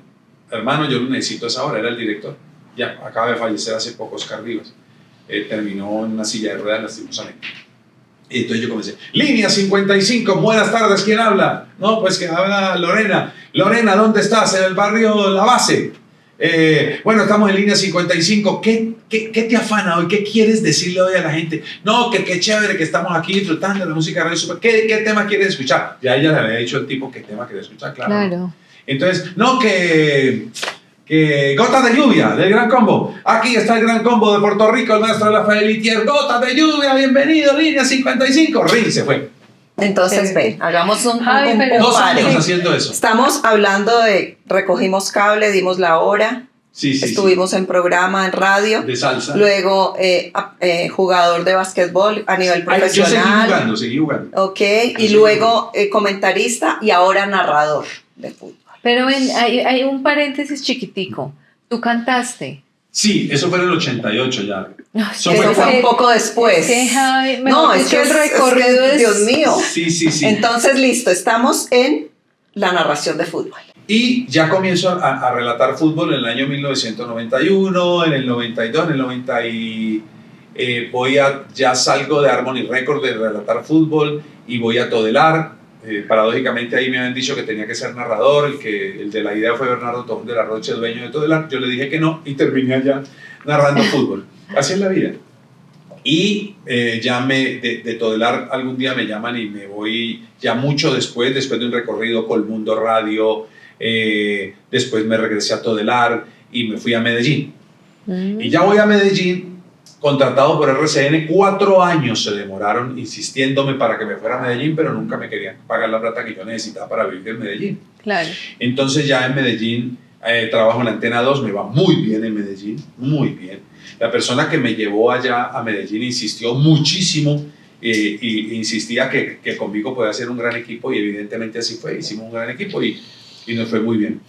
hermano, yo lo necesito a esa hora, era el director. Ya, acaba de fallecer hace poco Oscar Rivas. Terminó en una silla de ruedas lastimosamente. Y entonces yo comencé, Línea 55, buenas tardes, ¿quién habla? No, pues que habla Lorena. Lorena, ¿dónde estás? En el barrio La Base. Bueno, estamos en Línea 55. ¿Qué te afana hoy? ¿Qué quieres decirle hoy a la gente? No, que qué chévere que estamos aquí disfrutando de la música de Radio Super. ¿Qué tema quieres escuchar? Ya ella le había dicho al tipo qué tema quería escuchar, claro. ¿No? Entonces, no, que Gotas de Lluvia, del Gran Combo. Aquí está el Gran Combo de Puerto Rico, el maestro Rafael Itier. Gotas de Lluvia, bienvenido, Línea 55. Rin, se fue. Entonces, ven, hagamos un 2 años haciendo eso. Estamos hablando de recogimos cable, dimos la hora, estuvimos en programa, en radio. De salsa. Luego, jugador de básquetbol a nivel profesional. Yo seguí jugando. Ok, y luego comentarista y ahora narrador de fútbol. Pero hay un paréntesis chiquitico. ¿Tú cantaste? Sí, eso fue en el 88 ya. Eso fue un poco después. Javi, es que el recorrido es... Dios mío. Sí. Entonces, listo, estamos en la narración de fútbol. Y ya comienzo a relatar fútbol en el año 1991, en el 92, en el 90 ya salgo de Harmony Records de relatar fútbol y voy a Todelar. Paradójicamente ahí me habían dicho que tenía que ser narrador, el de la idea fue Bernardo Tobón de la Roche, el dueño de Todelar. Yo le dije que no y terminé allá narrando fútbol. Así es la vida. Y ya de Todelar algún día me llaman y me voy ya mucho después de un recorrido con Mundo Radio. Después me regresé a Todelar y me fui a Medellín. Y ya voy a Medellín, contratado por RCN. 4 años se demoraron insistiéndome para que me fuera a Medellín, pero nunca me querían pagar la plata que yo necesitaba para vivir en Medellín. Claro. Entonces ya en Medellín trabajo en la Antena 2, me va muy bien en Medellín, muy bien. La persona que me llevó allá a Medellín insistió muchísimo y insistía que conmigo podía hacer un gran equipo y evidentemente así fue, hicimos un gran equipo y nos fue muy bien.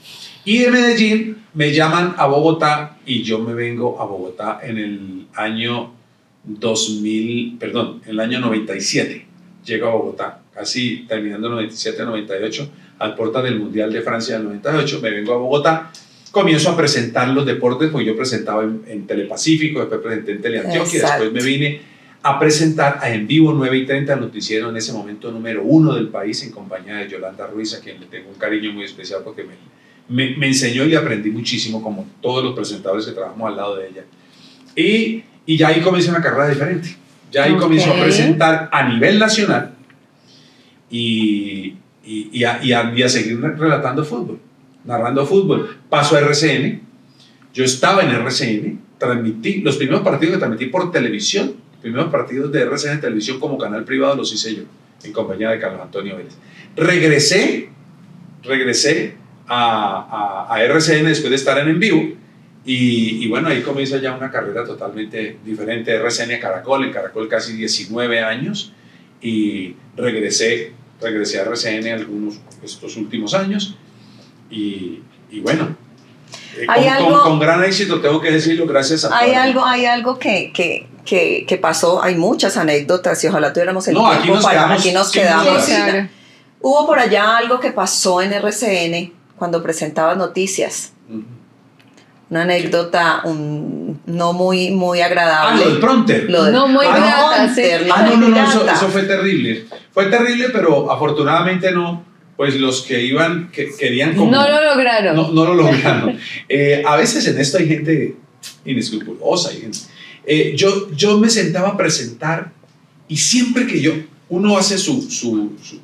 Y de Medellín me llaman a Bogotá y yo me vengo a Bogotá en el año 97, llego a Bogotá, casi terminando el 97, 98, al porta del Mundial de Francia del 98, me vengo a Bogotá, comienzo a presentar los deportes, porque yo presentaba en Telepacífico, después presenté en Teleantioquia, después me vine a presentar a En Vivo 9:30, el noticiero en ese momento número 1 del país, en compañía de Yolanda Ruiz, a quien le tengo un cariño muy especial porque me enseñó y aprendí muchísimo, como todos los presentadores que trabajamos al lado de ella. Y ya ahí comencé una carrera diferente. Ya ahí comienzo a presentar a nivel nacional y a seguir relatando fútbol, narrando fútbol. Paso a RCN. Yo estaba en RCN, transmití los primeros partidos que transmití por televisión. Los primeros partidos de RCN en televisión como canal privado los hice yo, en compañía de Carlos Antonio Vélez. Regresé a RCN después de estar en Vivo y bueno, ahí comienza ya una carrera totalmente diferente de RCN a Caracol, en Caracol casi 19 años y regresé a RCN estos últimos años y bueno, con gran éxito, tengo que decirlo, gracias a hay algo que pasó, hay muchas anécdotas y ojalá tuviéramos el tiempo aquí nos quedamos. Claro. Hubo por allá algo que pasó en RCN cuando presentabas noticias. Una anécdota no muy agradable. Lo del prompter. No muy grata, sí. Eso fue terrible. Fue terrible, pero afortunadamente no. Pues los que iban, que querían como... No lo lograron. No lo lograron. A veces en esto hay gente inescrupulosa. Yo me sentaba a presentar y siempre que uno hace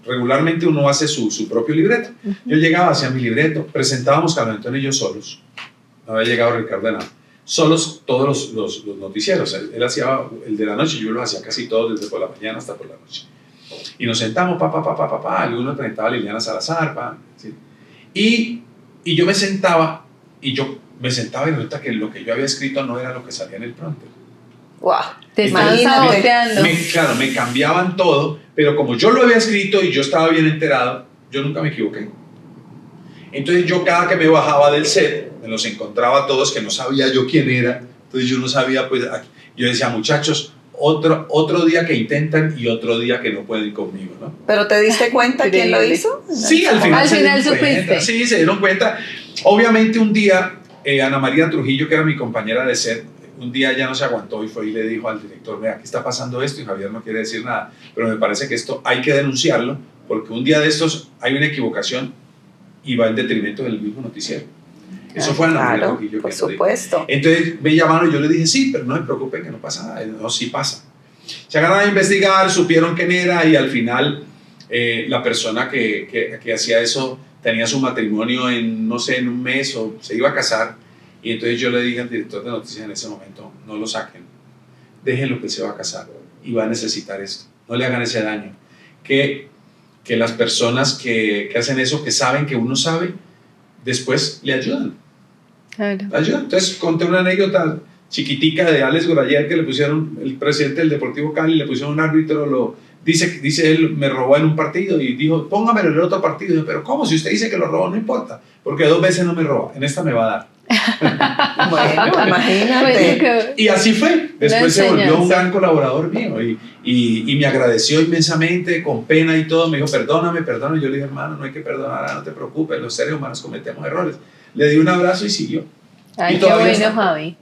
regularmente uno hace su propio libreto. Yo llegaba, hacía mi libreto, presentábamos Carlos Antonio y yo solos. No había llegado Ricardo de nada. Solos todos los noticieros. Él hacía el de la noche, yo lo hacía casi todos desde por la mañana hasta por la noche. Y nos sentamos, y uno presentaba a Liliana Salazar, ¿sí? Y yo me sentaba y resulta que lo que yo había escrito no era lo que salía en el prompter. ¡Wow! Te están saboteando. Claro, me cambiaban todo, pero como yo lo había escrito y yo estaba bien enterado, yo nunca me equivoqué. Entonces yo cada que me bajaba del set, me los encontraba a todos que no sabía yo quién era, entonces yo no sabía, pues yo decía, muchachos, otro día que intentan y otro día que no pueden conmigo, ¿no? ¿Pero te diste cuenta quién lo hizo? Sí, al final supiste. Sí, se dieron cuenta. Obviamente un día, Ana María Trujillo, que era mi compañera de set, un día ya no se aguantó y fue y le dijo al director, mira, aquí está pasando esto y Javier no quiere decir nada, pero me parece que esto hay que denunciarlo porque un día de estos hay una equivocación y va en detrimento del mismo noticiero. Eso fue Ana María Trujillo. Por supuesto. Entonces me llamaron y yo le dije, sí, pero no se preocupen que no pasa nada. No, sí pasa. Se agarraron a investigar, supieron quién era y al final la persona que hacía eso tenía su matrimonio en un mes o se iba a casar. Y entonces yo le dije al director de noticias en ese momento, no lo saquen, déjenlo que se va a casar y va a necesitar esto, no le hagan ese daño. Que las personas que hacen eso, que saben que uno sabe, después le ayudan. Claro. Entonces conté una anécdota chiquitica de Alex Gorayer, que le pusieron, el presidente del Deportivo Cali, le pusieron un árbitro, dice él, me robó en un partido y dijo, póngamelo en el otro partido. Y yo, pero ¿cómo? Si usted dice que lo robó, no importa, porque 2 veces no me roba, en esta me va a dar. Bueno, imagínate. Y así fue. Después se volvió un gran colaborador mío y me agradeció inmensamente, con pena y todo. Me dijo, perdóname. Yo le dije, hermano, no hay que perdonar, no te preocupes, los seres humanos cometemos errores. Le di un abrazo y siguió. Ay, qué bueno, Javi.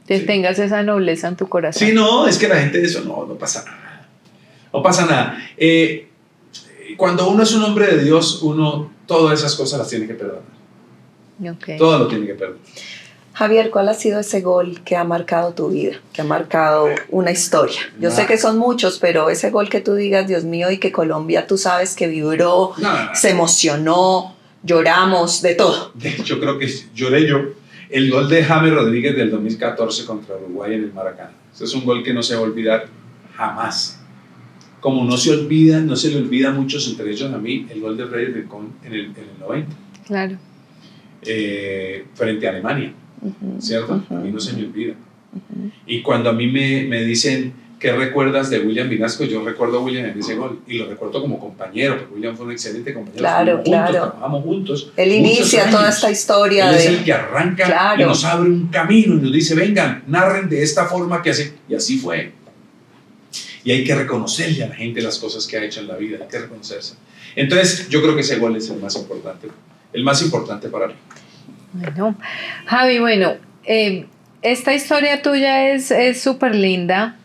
Tengas esa nobleza en tu corazón. Sí, no, es que la gente de eso no pasa nada. No pasa nada. Cuando uno es un hombre de Dios, uno todas esas cosas las tiene que perdonar. Okay. Todo lo tiene que perdonar. Javier, ¿cuál ha sido ese gol que ha marcado tu vida? Que ha marcado una historia. Yo sé que son muchos, pero ese gol que tú digas, Dios mío, y que Colombia, tú sabes que vibró, se emocionó, lloramos, de todo. Yo creo que lloré yo. El gol de James Rodríguez del 2014 contra Uruguay en el Maracaná. Ese es un gol que no se va a olvidar jamás. Como no se le olvida a muchos, entre ellos a mí, el gol de Freddy Rincón en el 90. Claro. Frente a Alemania, ¿cierto? A mí no se me olvida. Y cuando a mí me dicen, ¿qué recuerdas de William Vinasco? Yo recuerdo a William en ese gol y lo recuerdo como compañero, porque William fue un excelente compañero. Claro. Trabajamos juntos. Él inicia toda esta historia. Él es el que arranca y nos abre un camino y nos dice, vengan, narren de esta forma que hace. Y así fue. Y hay que reconocerle a la gente las cosas que ha hecho en la vida, hay que reconocerse. Entonces, yo creo que ese gol es el más importante para mí. Bueno, Javi, esta historia tuya es súper linda,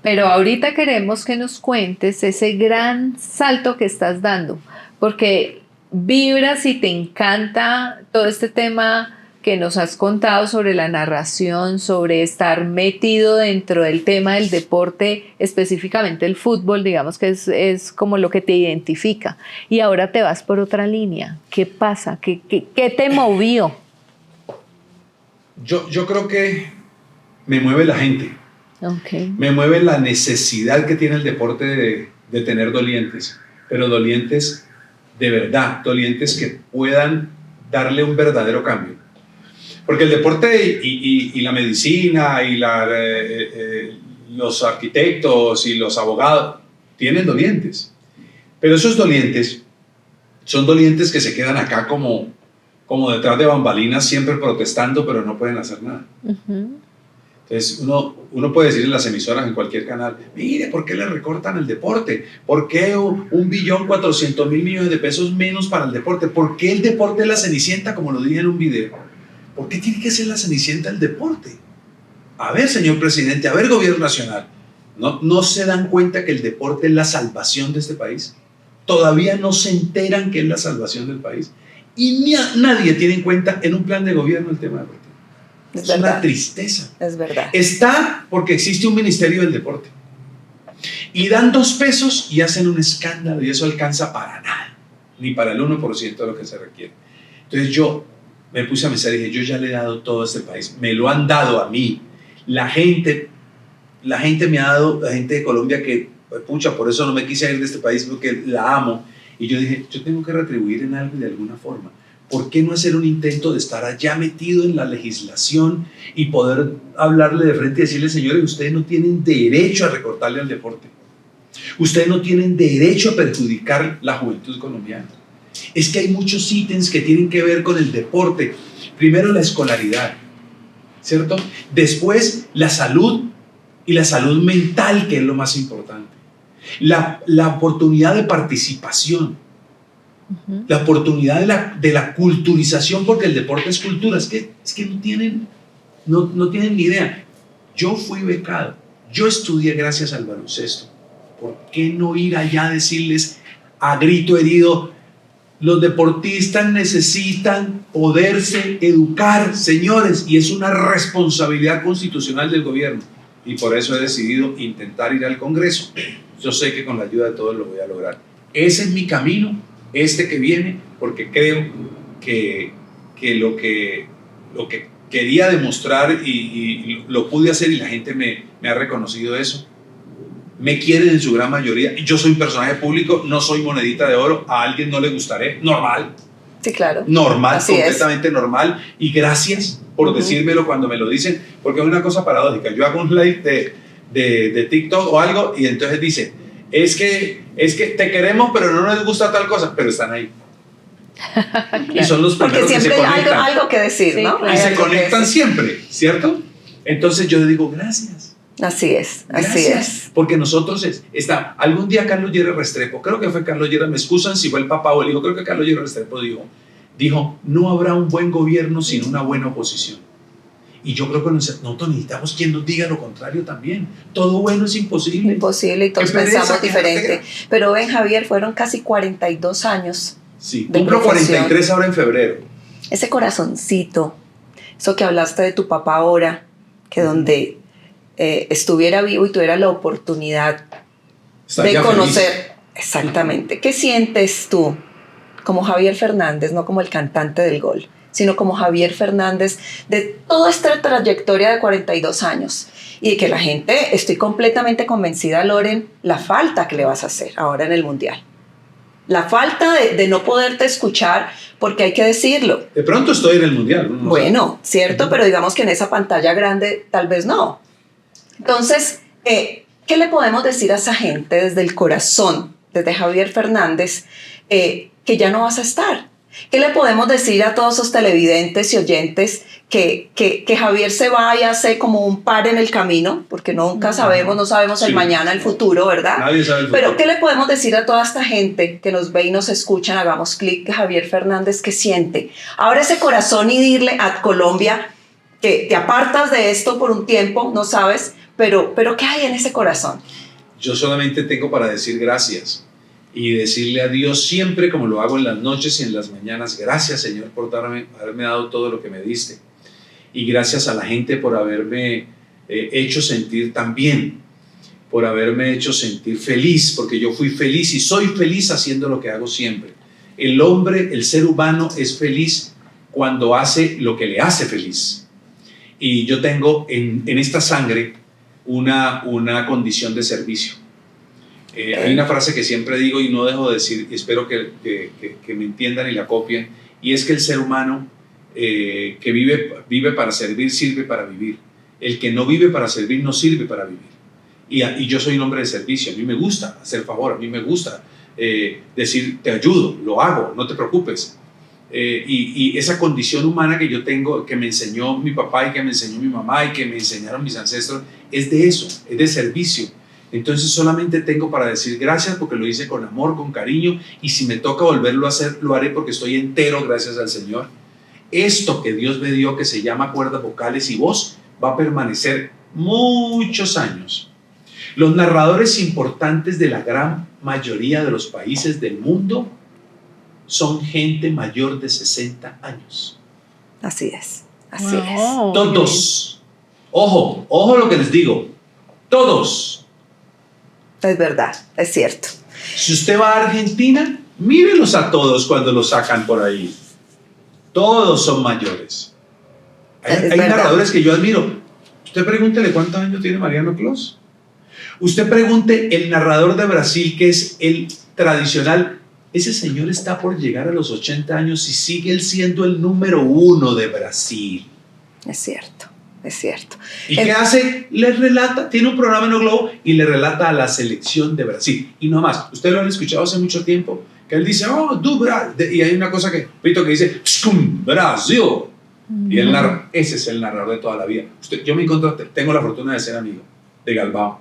pero ahorita queremos que nos cuentes ese gran salto que estás dando, porque vibras y te encanta todo este tema que nos has contado sobre la narración, sobre estar metido dentro del tema del deporte, específicamente el fútbol, digamos que es como lo que te identifica. Y ahora te vas por otra línea. ¿Qué pasa? ¿Qué te movió? Yo creo que me mueve la gente. Okay. Me mueve la necesidad que tiene el deporte de tener dolientes, pero dolientes de verdad, dolientes que puedan darle un verdadero cambio. Porque el deporte y la medicina y los arquitectos y los abogados tienen dolientes. Pero esos dolientes son dolientes que se quedan acá como detrás de bambalinas, siempre protestando, pero no pueden hacer nada. Uh-huh. Entonces uno puede decir en las emisoras, en cualquier canal, mire, ¿por qué le recortan el deporte? ¿Por qué 1.400.000 millones de pesos menos para el deporte? ¿Por qué el deporte es la cenicienta, como lo dije en un video? ¿Por qué tiene que ser la cenicienta el deporte? A ver, señor presidente, a ver, gobierno nacional, ¿no se dan cuenta que el deporte es la salvación de este país? Todavía no se enteran que es la salvación del país. Y nadie tiene en cuenta en un plan de gobierno el tema deportivo. Es una tristeza. Es verdad. Está porque existe un ministerio del deporte. Y dan 2 pesos y hacen un escándalo y eso alcanza para nada. Ni para el 1% de lo que se requiere. Entonces yo me puse a pensar y dije, yo ya le he dado todo a este país, me lo han dado a mí, la gente me ha dado, la gente de Colombia que, pucha, por eso no me quise ir de este país porque la amo, y yo dije, yo tengo que retribuir en algo de alguna forma, ¿por qué no hacer un intento de estar allá metido en la legislación y poder hablarle de frente y decirle, señores, ustedes no tienen derecho a recortarle al deporte, ustedes no tienen derecho a perjudicar la juventud colombiana? Es que hay muchos ítems que tienen que ver con el deporte. Primero la escolaridad, ¿cierto? Después la salud y la salud mental, que es lo más importante. La oportunidad de participación, uh-huh. La oportunidad de la culturización, porque el deporte es cultura. Es que no tienen ni idea. Yo fui becado, yo estudié gracias al baloncesto. ¿Por qué no ir allá a decirles a grito herido, los deportistas necesitan poderse educar, señores, y es una responsabilidad constitucional del gobierno? Y por eso he decidido intentar ir al Congreso. Yo sé que con la ayuda de todos lo voy a lograr. Ese es mi camino, que viene, porque creo que lo que quería demostrar y lo pude hacer y la gente me ha reconocido eso. Me quieren en su gran mayoría. Yo soy un personaje público, no soy monedita de oro. A alguien no le gustaré. Normal. Sí, claro. Normal, así completamente es. Normal. Y gracias por uh-huh. decírmelo cuando me lo dicen, porque es una cosa paradójica. Yo hago un live de TikTok o algo y entonces dicen, es que te queremos, pero no nos gusta tal cosa, pero están ahí. Claro. Y son los primeros que se conectan. Porque siempre hay algo que decir, ¿no? Y se conectan siempre, ¿cierto? Entonces yo le digo, gracias. Así es. Porque nosotros algún día Carlos Lleras Restrepo, creo que fue Carlos Lleras, me excusan si fue el papá o el hijo, creo que Carlos Lleras Restrepo dijo, no habrá un buen gobierno sin una buena oposición. Y yo creo que nosotros necesitamos quien nos diga lo contrario también. Todo bueno es imposible. Imposible, y todos pensamos diferente. Pero ven, Javier, fueron casi 42 años. Sí, cumplo 43 ahora en febrero. Ese corazoncito, eso que hablaste de tu papá ahora, que donde estuviera vivo y tuviera la oportunidad de conocer feliz. Exactamente. ¿Qué sientes tú como Javier Fernández, no como el cantante del gol, sino como Javier Fernández de toda esta trayectoria de 42 años? Y de que la gente, estoy completamente convencida, Loren, la falta que le vas a hacer ahora en el Mundial. La falta de no poderte escuchar, porque hay que decirlo. De pronto estoy en el mundial. No bueno, sé. Cierto, pero digamos que en esa pantalla grande tal vez no. Entonces, ¿qué le podemos decir a esa gente desde el corazón, desde Javier Fernández, que ya no vas a estar? ¿Qué le podemos decir a todos esos televidentes y oyentes que Javier se va y hace como un par en el camino? Porque nunca sabemos, no sabemos el mañana, el futuro, ¿verdad? Nadie sabe el futuro. Pero ¿qué le podemos decir a toda esta gente que nos ve y nos escucha? Hagamos clic, que Javier Fernández, ¿qué siente? Abre ese corazón y dile a Colombia que te apartas de esto por un tiempo, no sabes, pero ¿qué hay en ese corazón? Yo solamente tengo para decir gracias. Y decirle a Dios siempre, como lo hago en las noches y en las mañanas, gracias Señor por haberme dado todo lo que me diste. Y gracias a la gente por haberme hecho sentir tan bien, por haberme hecho sentir feliz, porque yo fui feliz y soy feliz haciendo lo que hago siempre. El hombre, el ser humano es feliz cuando hace lo que le hace feliz. Y yo tengo en esta sangre una condición de servicio. Hay una frase que siempre digo y no dejo de decir, y espero que me entiendan y la copien, y es que el ser humano que vive para servir, sirve para vivir. El que no vive para servir, no sirve para vivir. Y yo soy un hombre de servicio, a mí me gusta hacer favor, a mí me gusta decir, te ayudo, lo hago, no te preocupes. Y esa condición humana que yo tengo, que me enseñó mi papá y que me enseñó mi mamá y que me enseñaron mis ancestros, es de eso, es de servicio. Entonces solamente tengo para decir gracias porque lo hice con amor, con cariño, y si me toca volverlo a hacer, lo haré porque estoy entero gracias al Señor. Esto que Dios me dio, que se llama cuerdas vocales y voz, va a permanecer muchos años. Los narradores importantes de la gran mayoría de los países del mundo son gente mayor de 60 años. Así es, así es. Todos. Ojo lo que les digo. Todos. Es verdad, es cierto. Si usted va a Argentina, mírelos a todos cuando los sacan por ahí. Todos son mayores. Hay narradores que yo admiro. Usted pregúntele cuántos años tiene Mariano Clos. Usted pregunte el narrador de Brasil, que es el tradicional. Ese señor está por llegar a los 80 años y sigue él siendo el número 1 de Brasil. Es cierto. Es cierto. ¿Y qué hace? Le relata, tiene un programa en el Globo y le relata a la selección de Brasil. Y no más, ustedes lo han escuchado hace mucho tiempo, que él dice, oh, du Brasil. Y hay una cosa que dice, Brasil. Y él narra, ese es el narrador de toda la vida. Yo me encuentro, tengo la fortuna de ser amigo de Galbao.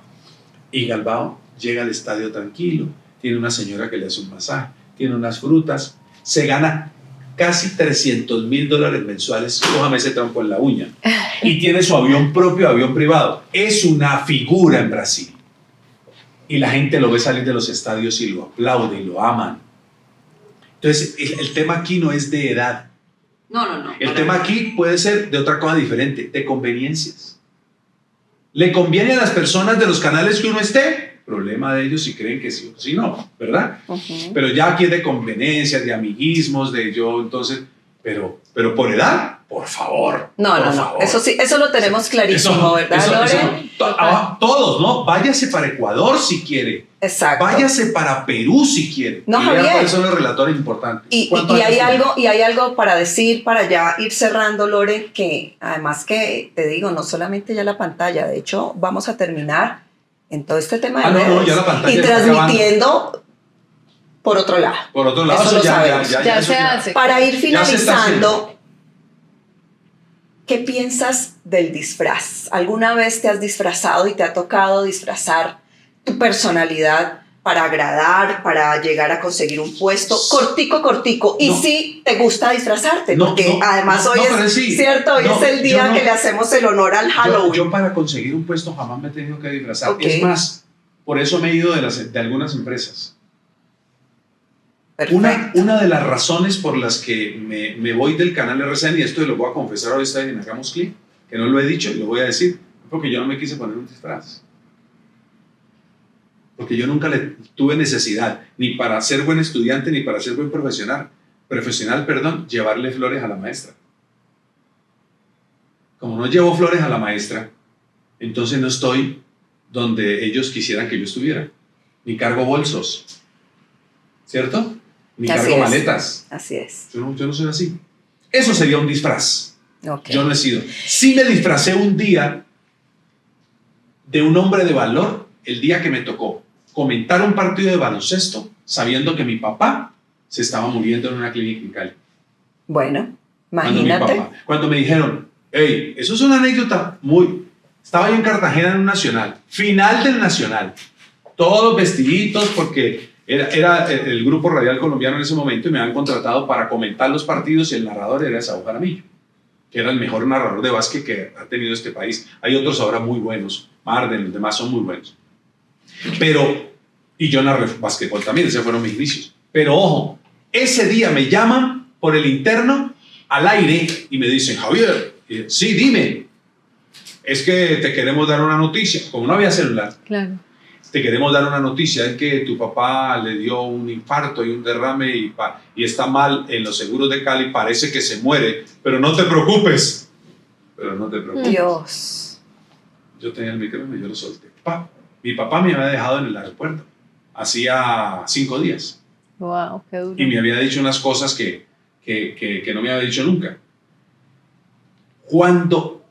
Y Galbao llega al estadio tranquilo, tiene una señora que le hace un masaje, tiene unas frutas, se gana casi $300,000 mensuales, cójame ese tronco en la uña, y tiene su avión propio, avión privado. Es una figura en Brasil. Y la gente lo ve salir de los estadios y lo aplaude y lo aman. Entonces, el tema aquí no es de edad. No. El tema aquí puede ser de otra cosa diferente, de conveniencias. ¿Le conviene a las personas de los canales que uno esté? Problema de ellos si creen que sí o si no, ¿verdad? Pero ya aquí es de conveniencias, de amiguismos, de yo, entonces, pero por edad, por favor. No. Eso sí, eso lo tenemos clarísimo, ¿verdad, Lore? Todos, ¿no? Váyase para Ecuador si quiere. Exacto. Váyase para Perú si quiere. No, Javier. ¿Cuáles son los relatores importantes? Y hay algo para decir, para ya ir cerrando, Lore, que además que, te digo, no solamente ya la pantalla, de hecho, vamos a terminar en todo este tema de redes, ya la pantalla y transmitiendo por otro lado. Por otro lado, eso lo sabemos. Ya se hace. Para ir finalizando, ¿qué piensas del disfraz? ¿Alguna vez te has disfrazado y te ha tocado disfrazar tu personalidad para agradar, para llegar a conseguir un puesto? Cortico. Y sí te gusta disfrazarte, porque además hoy es cierto, hoy es el día que le hacemos el honor al Halloween. Yo para conseguir un puesto jamás me he tenido que disfrazar. Okay. Es más, por eso me he ido de algunas empresas. Perfecto. Una de las razones por las que me voy del canal RCN, y esto lo voy a confesar hoy en Hagamos Clic, que no lo he dicho y lo voy a decir, porque yo no me quise poner un disfraz. Porque yo nunca le tuve necesidad, ni para ser buen estudiante, ni para ser buen profesional, llevarle flores a la maestra. Como no llevo flores a la maestra, entonces no estoy donde ellos quisieran que yo estuviera, ni cargo bolsos. ¿cierto? Ni Así cargo es. maletas. Así es. Yo no soy así. Eso sería un disfraz. Okay. Yo no he sido. Sí me disfracé un día de un hombre de valor el día que me tocó comentar un partido de baloncesto sabiendo que mi papá se estaba muriendo en una clínica en Cali. Bueno, imagínate. Cuando me dijeron, hey, eso es una anécdota muy... Estaba yo en Cartagena en un nacional, final del nacional, todos vestiditos porque era el grupo radial colombiano en ese momento y me habían contratado para comentar los partidos y el narrador era Esaú Jaramillo, que era el mejor narrador de básquet que ha tenido este país. Hay otros ahora muy buenos, Marden, los demás son muy buenos. Y yo narré básquetbol también, esos fueron mis inicios. Pero ojo, ese día me llaman por el interno al aire y me dicen, Javier, sí, dime, es que te queremos dar una noticia, como no había celular. Claro. Te queremos dar una noticia, es que tu papá le dio un infarto y un derrame y está mal en los seguros de Cali, parece que se muere, pero no te preocupes. Dios. Yo tenía el micrófono y yo lo solté. Mi papá me había dejado en el aeropuerto, hacía 5 días. Wow, qué duro. Y me había dicho unas cosas que no me había dicho nunca. Cuando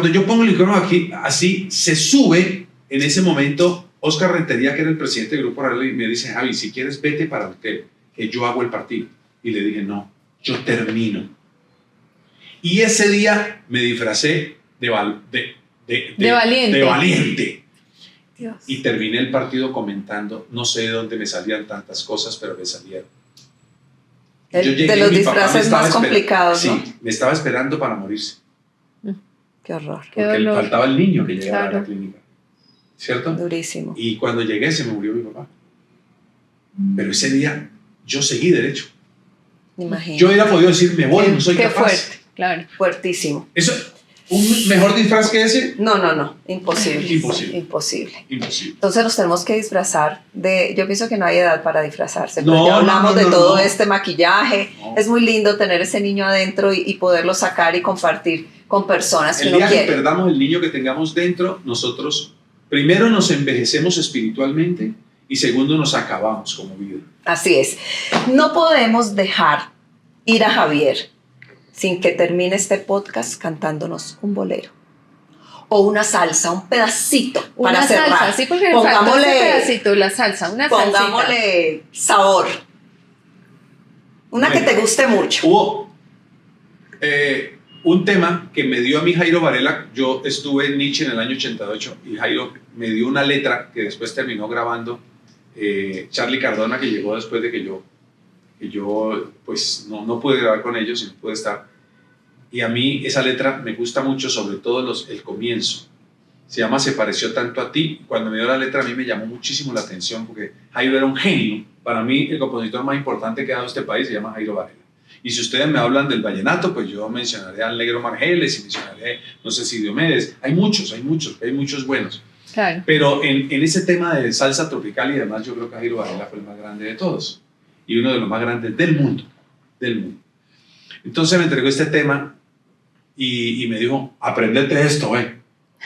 yo pongo el micrófono aquí, así se sube en ese momento Oscar Rentería, que era el presidente del Grupo Radial, y me dice, Javi, si quieres vete para el hotel, que yo hago el partido. Y le dije, no, yo termino. Y ese día me disfracé de valiente. Dios. Y terminé el partido comentando, no sé de dónde me salían tantas cosas, pero me salieron. De los disfraces más complicados, ¿no? Sí, me estaba esperando para morirse. Qué horror. Porque le faltaba el niño que llegaba a la clínica. ¿Cierto? Durísimo. Y cuando llegué se me murió mi papá. Pero ese día yo seguí derecho. Imagínate. Yo hubiera podido decir, me voy, no soy capaz. Qué fuerte, claro. Fuertísimo. Eso, ¿un mejor disfraz que ese? No. Imposible. Imposible. Entonces nos tenemos que disfrazar de... Yo pienso que no hay edad para disfrazarse. No, ya hablamos de todo este maquillaje. No. Es muy lindo tener ese niño adentro y poderlo sacar y compartir con personas que El uno día que quiere. perdamos el niño que tengamos dentro, nosotros primero nos envejecemos espiritualmente y segundo nos acabamos como vida. Así es. No podemos dejar ir a Javier sin que termine este podcast cantándonos un bolero o una salsa, un pedacito Una para cerrar. salsa, sí, porque faltó ese pedacito, la salsa, una salsita. Pongámosle sabor. Una que te guste mucho. Hubo un tema que me dio a mí Jairo Varela. Yo estuve en Nietzsche en el año 88 y Jairo me dio una letra que después terminó grabando Charlie Cardona, que llegó después de que yo pues no pude grabar con ellos y no pude estar. Y a mí esa letra me gusta mucho, sobre todo el comienzo. Se llama Se pareció tanto a ti. Cuando me dio la letra a mí me llamó muchísimo la atención porque Jairo era un genio. Para mí el compositor más importante que ha dado este país se llama Jairo Varela. Y si ustedes me hablan del vallenato, pues yo mencionaré al Negro Margeles y mencionaré, no sé si Diomedes. Hay muchos buenos. Claro. Pero en ese tema de salsa tropical y demás, yo creo que Jairo Varela fue el más grande de todos. Y uno de los más grandes del mundo. Entonces me entregó este tema y me dijo, aprendete esto,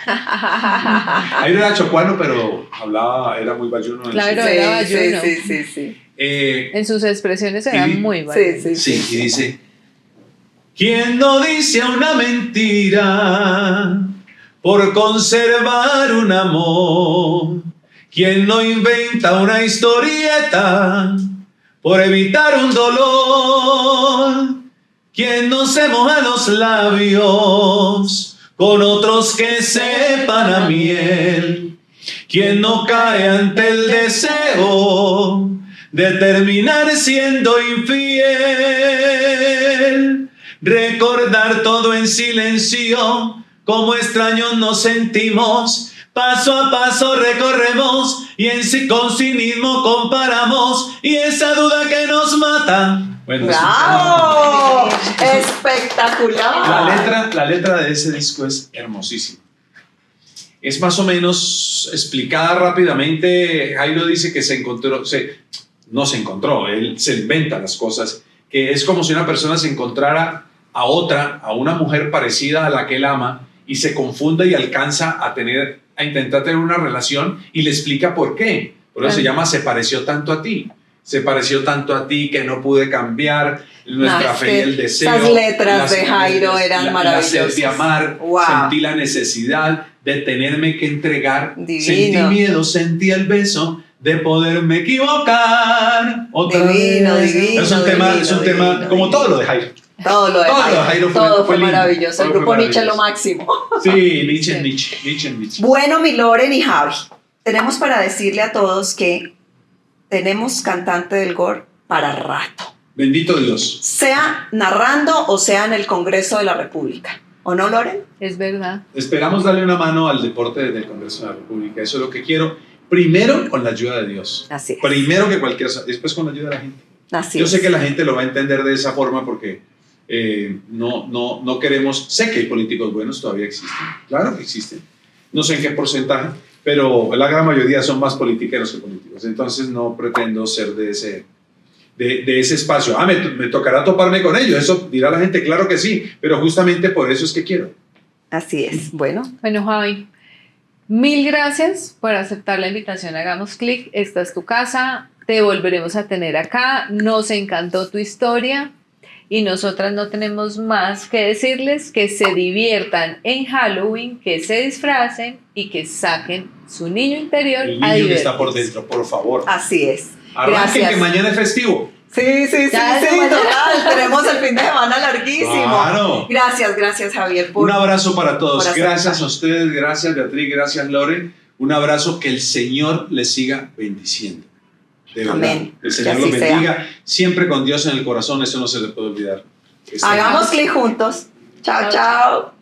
Jairo era chocuano, pero era muy bayuno. Claro, era bayuno. Sí. En sus expresiones eran muy bayunas. Sí, y dice, ¿quién no dice una mentira por conservar un amor? ¿Quién no inventa una historieta por evitar un dolor? ¿Quién no se moja los labios con otros que sepan a miel? ¿Quién no cae ante el deseo de terminar siendo infiel? Recordar todo en silencio, como extraños nos sentimos. Paso a paso recorremos y con cinismo comparamos, y esa duda que nos mata. Bueno, ¡bravo! ¡Espectacular! La letra de ese disco es hermosísima. Es más o menos explicada rápidamente. Jairo dice que no se encontró, él se inventa las cosas, que es como si una persona se encontrara a una mujer parecida a la que él ama y se confunda y alcanza a intentar tener una relación y le explica por qué. Por eso se llama Se pareció tanto a ti. se pareció tanto a ti que no pude cambiar, nuestra fe y el deseo. Esas letras de Jairo eran maravillosas. La sed de amar, Wow. sentí la necesidad de tenerme que entregar, Divino. sentí miedo, sentí el beso de poderme equivocar. Otra Divino, vez. divino, Es un tema, divino, como divino. todo lo de Jairo. Todo lo de Jairo, todo fue lindo, maravilloso. El todo grupo fue Nietzsche es lo maravilloso. máximo. Sí, Nietzsche. Bueno, mi Loren y Javi, tenemos para decirle a todos que tenemos cantante del GOR para rato. Bendito Dios. Sea narrando o sea en el Congreso de la República. ¿O no, Loren? Es verdad. Esperamos darle una mano al deporte del Congreso de la República. Eso es lo que quiero. Primero, con la ayuda de Dios. Así es. Primero que cualquier... Después, con la ayuda de la gente. Así Yo es. sé que la gente lo va a entender de esa forma porque no queremos... Sé que hay políticos buenos, todavía existen. Claro que existen. No sé en qué porcentaje, pero la gran mayoría son más politiqueros que políticos. Entonces no pretendo ser de ese espacio. Me tocará toparme con ellos. Eso dirá la gente, claro que sí. Pero justamente por eso es que quiero. Así es. Bueno, Bueno, Javi, mil gracias por aceptar la invitación a Hagamos Clic. Esta es tu casa, te volveremos a tener acá. Nos encantó tu historia y nosotras no tenemos más que decirles que se diviertan en Halloween, que se disfracen y que saquen su niño interior El a niño que está por divertirse. dentro, por favor. así es. Arranquen Gracias. que mañana es festivo. Sí, Ya se mañana. total. Tenemos el fin de semana larguísimo. Claro. Gracias, Javier. Un abrazo para todos. por aceptar. Gracias a ustedes, gracias Beatriz, gracias Loren. Un abrazo, que el Señor les siga bendiciendo. De verdad. Amén. El Señor Que los así bendiga. Siempre con Dios en el corazón, eso no se le puede olvidar. Hagamos clic juntos. Chao, Chao. chao.